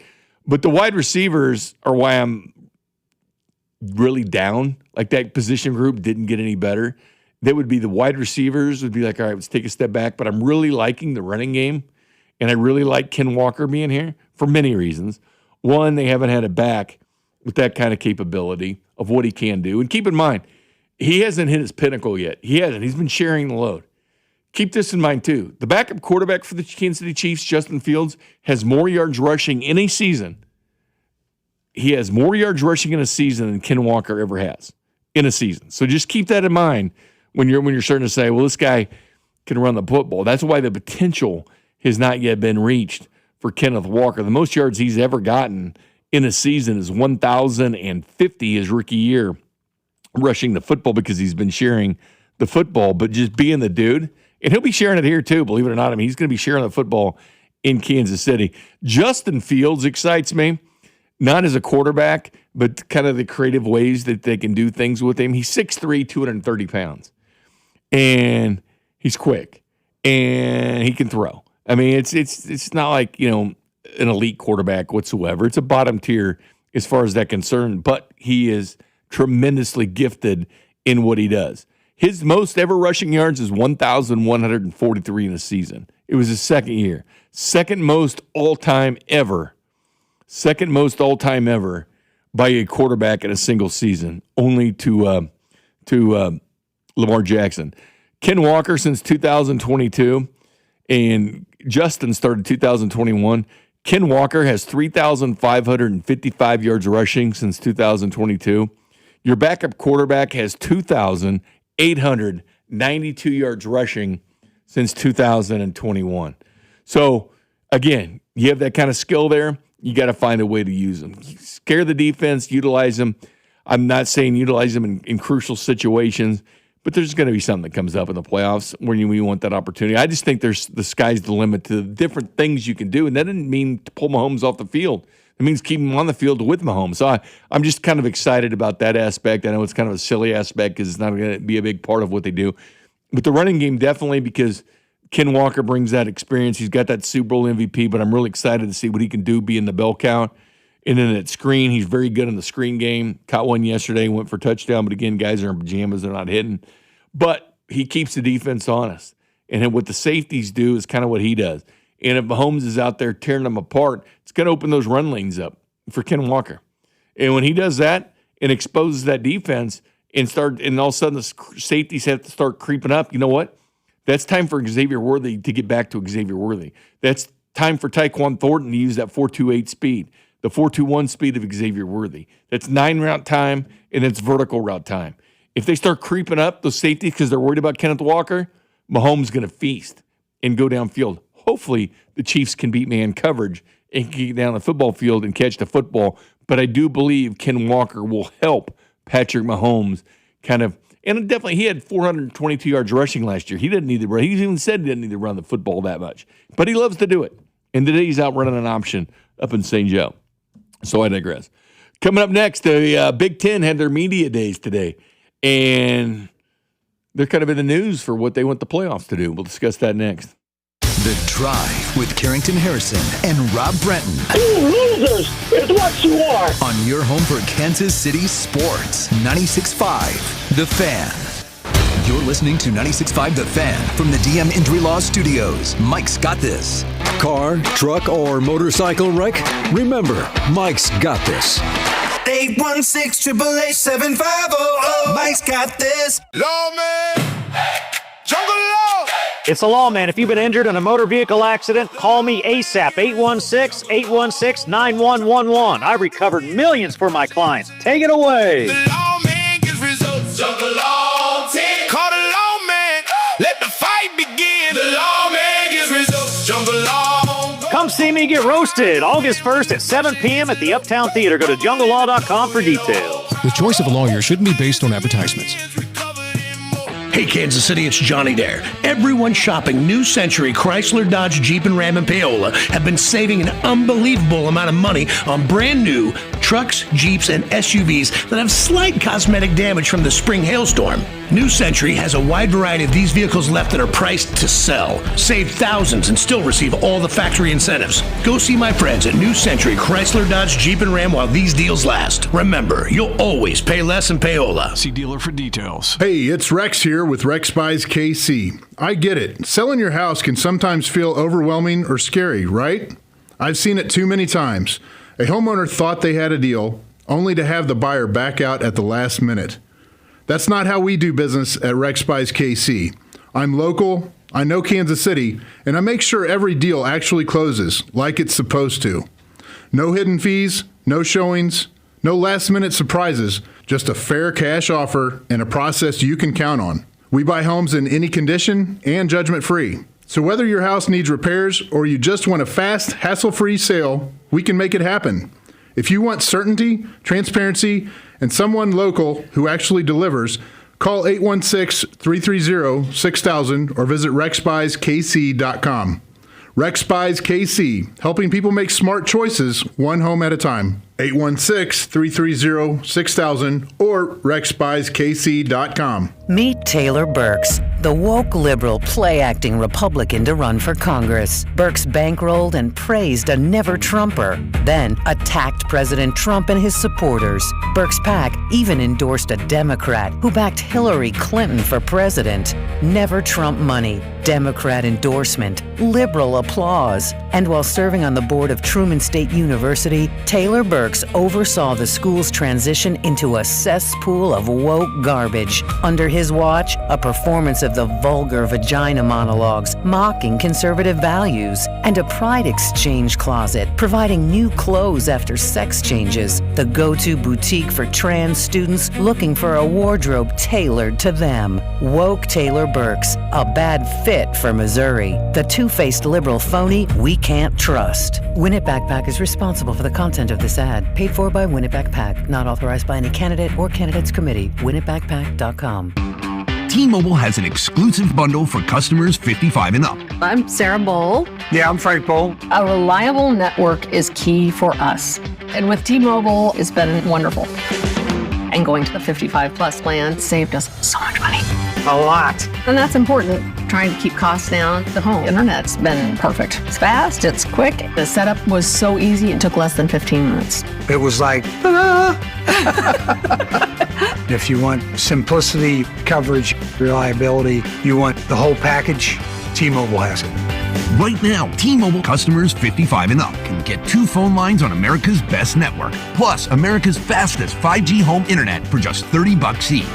But the wide receivers are why I'm really down. Like that position group didn't get any better. That would be the wide receivers would be like, all right, let's take a step back. But I'm really liking the running game. And I really like Ken Walker being here for many reasons. One, they haven't had a back with that kind of capability of what he can do. And keep in mind, he hasn't hit his pinnacle yet. He hasn't. He's been sharing the load. Keep this in mind, too. The backup quarterback for the Kansas City Chiefs, Justin Fields, has more yards rushing in a season. He has more yards rushing in a season than Ken Walker ever has in a season. So just keep that in mind when you're starting to say, well, this guy can run the football. That's why the potential has not yet been reached for Kenneth Walker. The most yards he's ever gotten in a season is 1,050 his rookie year rushing the football because he's been sharing the football, but just being the dude. And he'll be sharing it here too, believe it or not. I mean, he's going to be sharing the football in Kansas City. Justin Fields excites me, not as a quarterback, but kind of the creative ways that they can do things with him. He's 6'3", 230 pounds, and he's quick, and he can throw. I mean, it's not like, an elite quarterback whatsoever. It's a bottom tier as far as that concerned, but he is tremendously gifted in what he does. His most ever rushing yards is 1,143 in a season. It was his second year. Second most all-time ever by a quarterback in a single season, only to Lamar Jackson. Ken Walker since 2022, and Justin started 2021. Ken Walker has 3,555 yards rushing since 2022. Your backup quarterback has 2,892 yards rushing since 2021. So, again, you have that kind of skill there. You got to find a way to use them. Scare the defense, utilize them. I'm not saying utilize them in crucial situations, but there's going to be something that comes up in the playoffs when you want that opportunity. I just think the sky's the limit to the different things you can do, and that doesn't mean to pull Mahomes off the field. It means keep him on the field with Mahomes. So I'm just kind of excited about that aspect. I know it's kind of a silly aspect because it's not going to be a big part of what they do. But the running game definitely, because Ken Walker brings that experience. He's got that Super Bowl MVP, but I'm really excited to see what he can do, be in the bell count. And then at screen, he's very good in the screen game. Caught one yesterday, went for a touchdown. But again, guys are in pajamas. They're not hitting. But he keeps the defense honest. And what the safeties do is kind of what he does. And if Mahomes is out there tearing them apart, it's going to open those run lanes up for Ken Walker. And when he does that and exposes that defense and all of a sudden the safeties have to start creeping up, you know what? That's time for Xavier Worthy to get back to Xavier Worthy. That's time for Tyquan Thornton to use that 4.28 speed, the 4.21 speed of Xavier Worthy. That's 9 route time, and it's vertical route time. If they start creeping up those safeties because they're worried about Kenneth Walker, Mahomes is going to feast and go downfield. Hopefully the Chiefs can beat man coverage and can get down the football field and catch the football. But I do believe Ken Walker will help Patrick Mahomes kind of. And definitely, he had 422 yards rushing last year. He didn't need to run. He even said he didn't need to run the football that much. But he loves to do it. And today he's out running an option up in St. Joe. So I digress. Coming up next, the Big Ten had their media days today. And they're kind of in the news for what they want the playoffs to do. We'll discuss that next. The Drive with Carrington Harrison and Rob Brenton. You losers! It's what you are! On your home for Kansas City sports. 96.5 The Fan. You're listening to 96.5 The Fan from the DM Injury Law Studios. Mike's got this. Car, truck, or motorcycle wreck? Remember, Mike's got this. 816-888-7500. Mike's got this. Lawman! Jungle Law! It's the Lawman. If you've been injured in a motor vehicle accident, call me ASAP, 816-816-9111. I recovered millions for my clients. Take it away. The Lawman gets results. Jump the law 10. Call the Lawman. Let the fight begin. The Lawman gets results. Jump the law. Come see me get roasted August 1st at 7 p.m. at the Uptown Theater. Go to junglelaw.com for details. The choice of a lawyer shouldn't be based on advertisements. Hey, Kansas City, it's Johnny Dare. Everyone shopping New Century Chrysler, Dodge, Jeep, and Ram in Paola have been saving an unbelievable amount of money on brand new trucks, Jeeps, and SUVs that have slight cosmetic damage from the spring hailstorm. New Century has a wide variety of these vehicles left that are priced to sell. Save thousands and still receive all the factory incentives. Go see my friends at New Century Chrysler, Dodge, Jeep, and Ram while these deals last. Remember, you'll always pay less in Paola. See dealer for details. Hey, it's Rex here with Rex Buys KC. I get it. Selling your house can sometimes feel overwhelming or scary, right? I've seen it too many times. A homeowner thought they had a deal, only to have the buyer back out at the last minute. That's not how we do business at Rex Buys KC. I'm local, I know Kansas City, and I make sure every deal actually closes like it's supposed to. No hidden fees, no showings, no last-minute surprises, just a fair cash offer and a process you can count on. We buy homes in any condition and judgment-free. So whether your house needs repairs or you just want a fast, hassle-free sale, we can make it happen. If you want certainty, transparency, and someone local who actually delivers, call 816-330-6000 or visit rexbuyskc.com. Rex Buys KC, helping people make smart choices one home at a time. 816-330-6000 or rexbuyskc.com. Meet Taylor Burks, the woke liberal play-acting Republican to run for Congress. Burks bankrolled and praised a never-Trumper, then attacked President Trump and his supporters. Burks' PAC even endorsed a Democrat who backed Hillary Clinton for president. Never Trump money, Democrat endorsement, liberal applause. And while serving on the board of Truman State University, Taylor Burks oversaw the school's transition into a cesspool of woke garbage. Under his watch, a performance of the vulgar vagina monologues, mocking conservative values, and a pride exchange closet, providing new clothes after sex changes, the go-to boutique for trans students looking for a wardrobe tailored to them. Woke Taylor Burks, a bad fit for Missouri. The two-faced liberal phony we can't trust. Win It Backpack is responsible for the content of this ad. Paid for by Win It Backpack. Not authorized by any candidate or candidates committee. WinItBackpack.com. T-Mobile has an exclusive bundle for customers 55 and up. I'm Sarah Bowl. Yeah, I'm Frank Bowl. A reliable network is key for us. And with T-Mobile, it's been wonderful. And going to the 55 plus plan saved us so much money. A lot. And that's important. Trying to keep costs down. The home internet's been perfect. It's fast, it's quick. The setup was so easy, it took less than 15 minutes. It was like, If you want simplicity, coverage, reliability, you want the whole package, T-Mobile has it. Right now, T-Mobile customers 55 and up can get 2 phone lines on America's best network, plus America's fastest 5G home internet for just $30 each.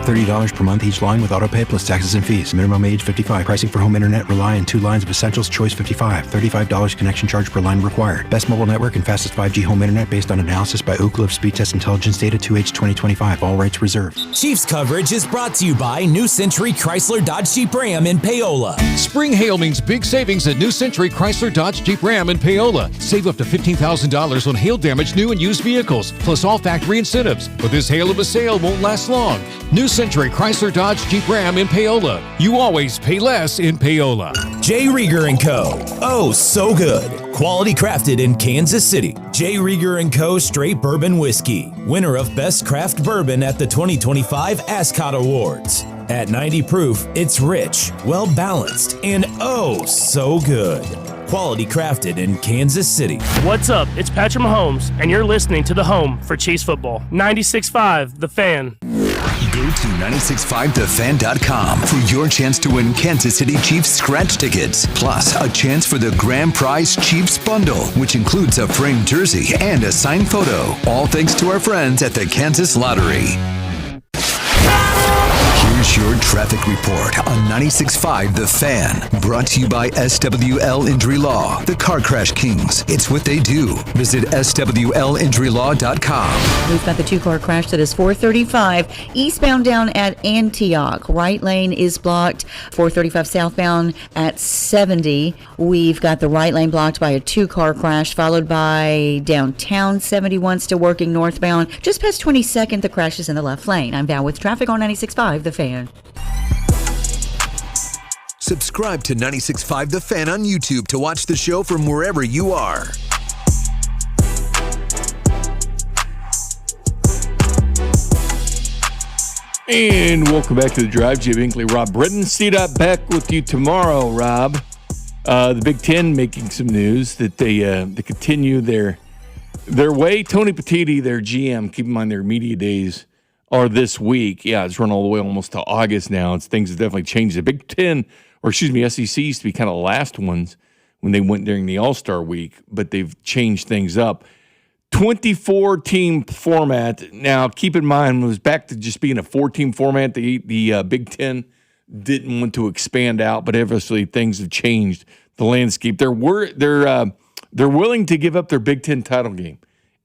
$30 per month each line with autopay plus taxes and fees. Minimum age 55. Pricing for home internet rely on 2 lines of Essentials Choice 55. $35 connection charge per line required. Best mobile network and fastest 5G home internet based on analysis by Ookla of Speed Test Intelligence data 2H 2025. All rights reserved. Chiefs coverage is brought to you by New Century Chrysler Dodge Jeep Ram in Paola. Spring hail means big savings at New Century Chrysler Dodge Jeep Ram in Paola. Save up to $15,000 on hail damage new and used vehicles, plus all factory incentives. But this hail of a sale won't last long. New Century Chrysler Dodge Jeep Ram in Paola. You always pay less in Paola. J. Rieger & Co. Oh, so good. Quality crafted in Kansas City. J. Rieger & Co. Straight Bourbon Whiskey. Winner of Best Craft Bourbon at the 2025 Ascot Awards. At 90 proof, it's rich, well-balanced, and oh, so good. Quality crafted in Kansas City. What's up? It's Patrick Mahomes, and you're listening to The Home for Chiefs Football. 96.5, The Fan. Go to 965thefan.com for your chance to win Kansas City Chiefs scratch tickets, plus a chance for the grand prize Chiefs bundle, which includes a framed jersey and a signed photo. All thanks to our friends at the Kansas Lottery. Here's Here's your traffic report on 96.5 The Fan. Brought to you by SWL Injury Law, the Car Crash Kings. It's what they do. Visit SWLinjurylaw.com. We've got the two-car crash that is 435 eastbound down at Antioch. Right lane is blocked. 435 southbound at 70. We've got the right lane blocked by a two-car crash, followed by downtown 71 still working northbound. Just past 22nd, the crash is in the left lane. I'm Val with traffic on 96.5 The Fan. Subscribe to 96.5 The Fan on YouTube to watch the show from wherever you are. And welcome back to the Drive. Jay Binkley, Rob Britton. C-Dot back with you tomorrow, Rob. The Big Ten making some news that they continue their way. Tony Petitti, their GM, keep in mind their media days are this week. Yeah, it's run all the way almost to August now. Things have definitely changed. The Big Ten, SEC used to be kind of the last ones when they went during the All-Star week, but they've changed things up. 24-team format. Now, keep in mind, it was back to just being a 4-team format. The Big Ten didn't want to expand out, but obviously things have changed the landscape. They're willing to give up their Big Ten title game,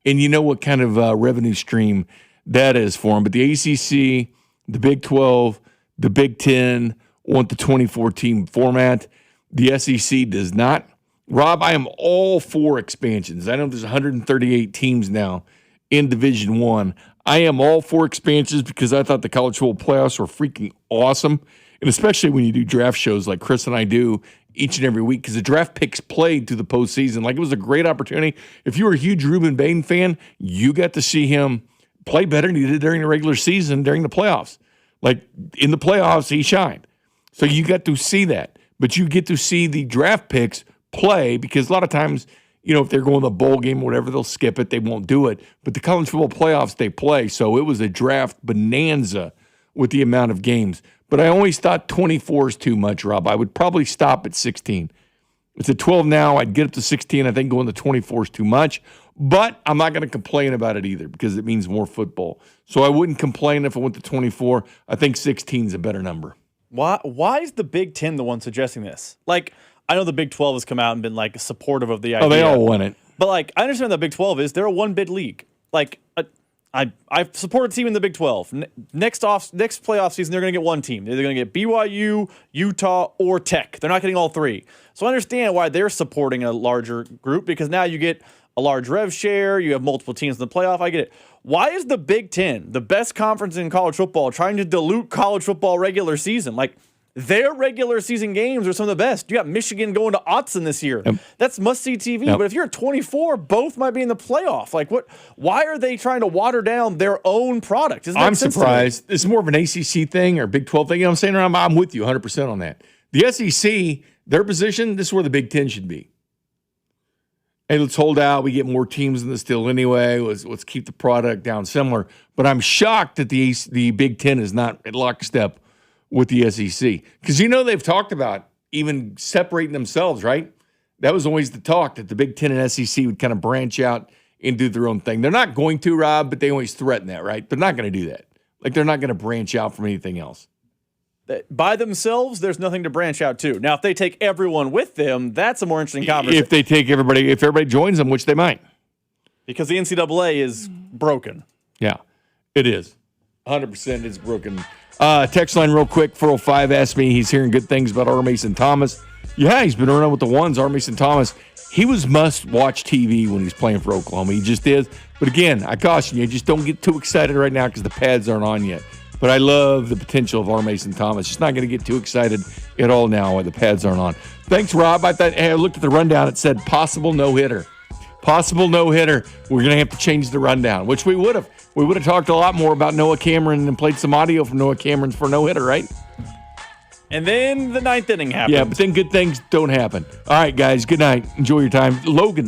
and you know what kind of revenue stream that is for them. But the ACC, the Big 12, the Big Ten want the 24-team format. The SEC does not. Rob, I am all for expansions. I know there's 138 teams now in Division I. I am all for expansions because I thought the college football playoffs were freaking awesome, and especially when you do draft shows like Chris and I do each and every week because the draft picks played through the postseason. Like, it was a great opportunity. If you were a huge Ruben Bain fan, you got to see him play better than he did during the regular season during the playoffs. Like, in the playoffs, he shined. So you got to see that. But you get to see the draft picks play because a lot of times, if they're going to the bowl game or whatever, they'll skip it. They won't do it. But the college football playoffs, they play. So it was a draft bonanza with the amount of games. But I always thought 24 is too much, Rob. I would probably stop at 16. It's at 12 now. I'd get up to 16. I think going to 24 is too much. But I'm not going to complain about it either because it means more football. So I wouldn't complain if it went to 24. I think 16 is a better number. Why is the Big Ten the one suggesting this? Like, I know the Big 12 has come out and been, supportive of the idea. Oh, they all want it. But, I understand the Big 12 is. They're a one-bid league. I support a team in the Big 12. Next playoff season, they're going to get one team. They're going to get BYU, Utah, or Tech. They're not getting all three. So I understand why they're supporting a larger group because now you get a large rev share. You have multiple teams in the playoff. I get it. Why is the Big Ten, the best conference in college football, trying to dilute college football regular season? Their regular season games are some of the best. You got Michigan going to Autzen this year. Yep. That's must-see TV. Yep. But if you're at 24, both might be in the playoff. What? Why are they trying to water down their own product? I'm surprised. It's more of an ACC thing or Big 12 thing. You know what I'm saying? I'm with you 100% on that. The SEC, their position, this is where the Big 10 should be. Hey, let's hold out. We get more teams in the still anyway. Let's keep the product down similar. But I'm shocked that the Big 10 is not at lockstep with the SEC. Because they've talked about even separating themselves, right? That was always the talk, that the Big Ten and SEC would kind of branch out and do their own thing. They're not going to, Rob, but they always threaten that, right? They're not going to do that. They're not going to branch out from anything else. By themselves, there's nothing to branch out to. Now, if they take everyone with them, that's a more interesting conversation. If they take everybody, if everybody joins them, which they might. Because the NCAA is broken. Yeah, it is. 100% it's broken. Text line real quick, 405 asked me, he's hearing good things about R. Mason Thomas. Yeah, he's been around with the ones. R. Mason Thomas, he was must-watch TV when he's playing for Oklahoma. He just is. But again, I caution you, just don't get too excited right now because the pads aren't on yet. But I love the potential of R. Mason Thomas. Just not going to get too excited at all now while the pads aren't on. Thanks, Rob. I looked at the rundown. It said possible no-hitter. Possible no-hitter. We're going to have to change the rundown, which we would have. We would have talked a lot more about Noah Cameron and played some audio from Noah Cameron for no-hitter, right? And then the ninth inning happened. Yeah, but then good things don't happen. All right, guys, good night. Enjoy your time. Logan.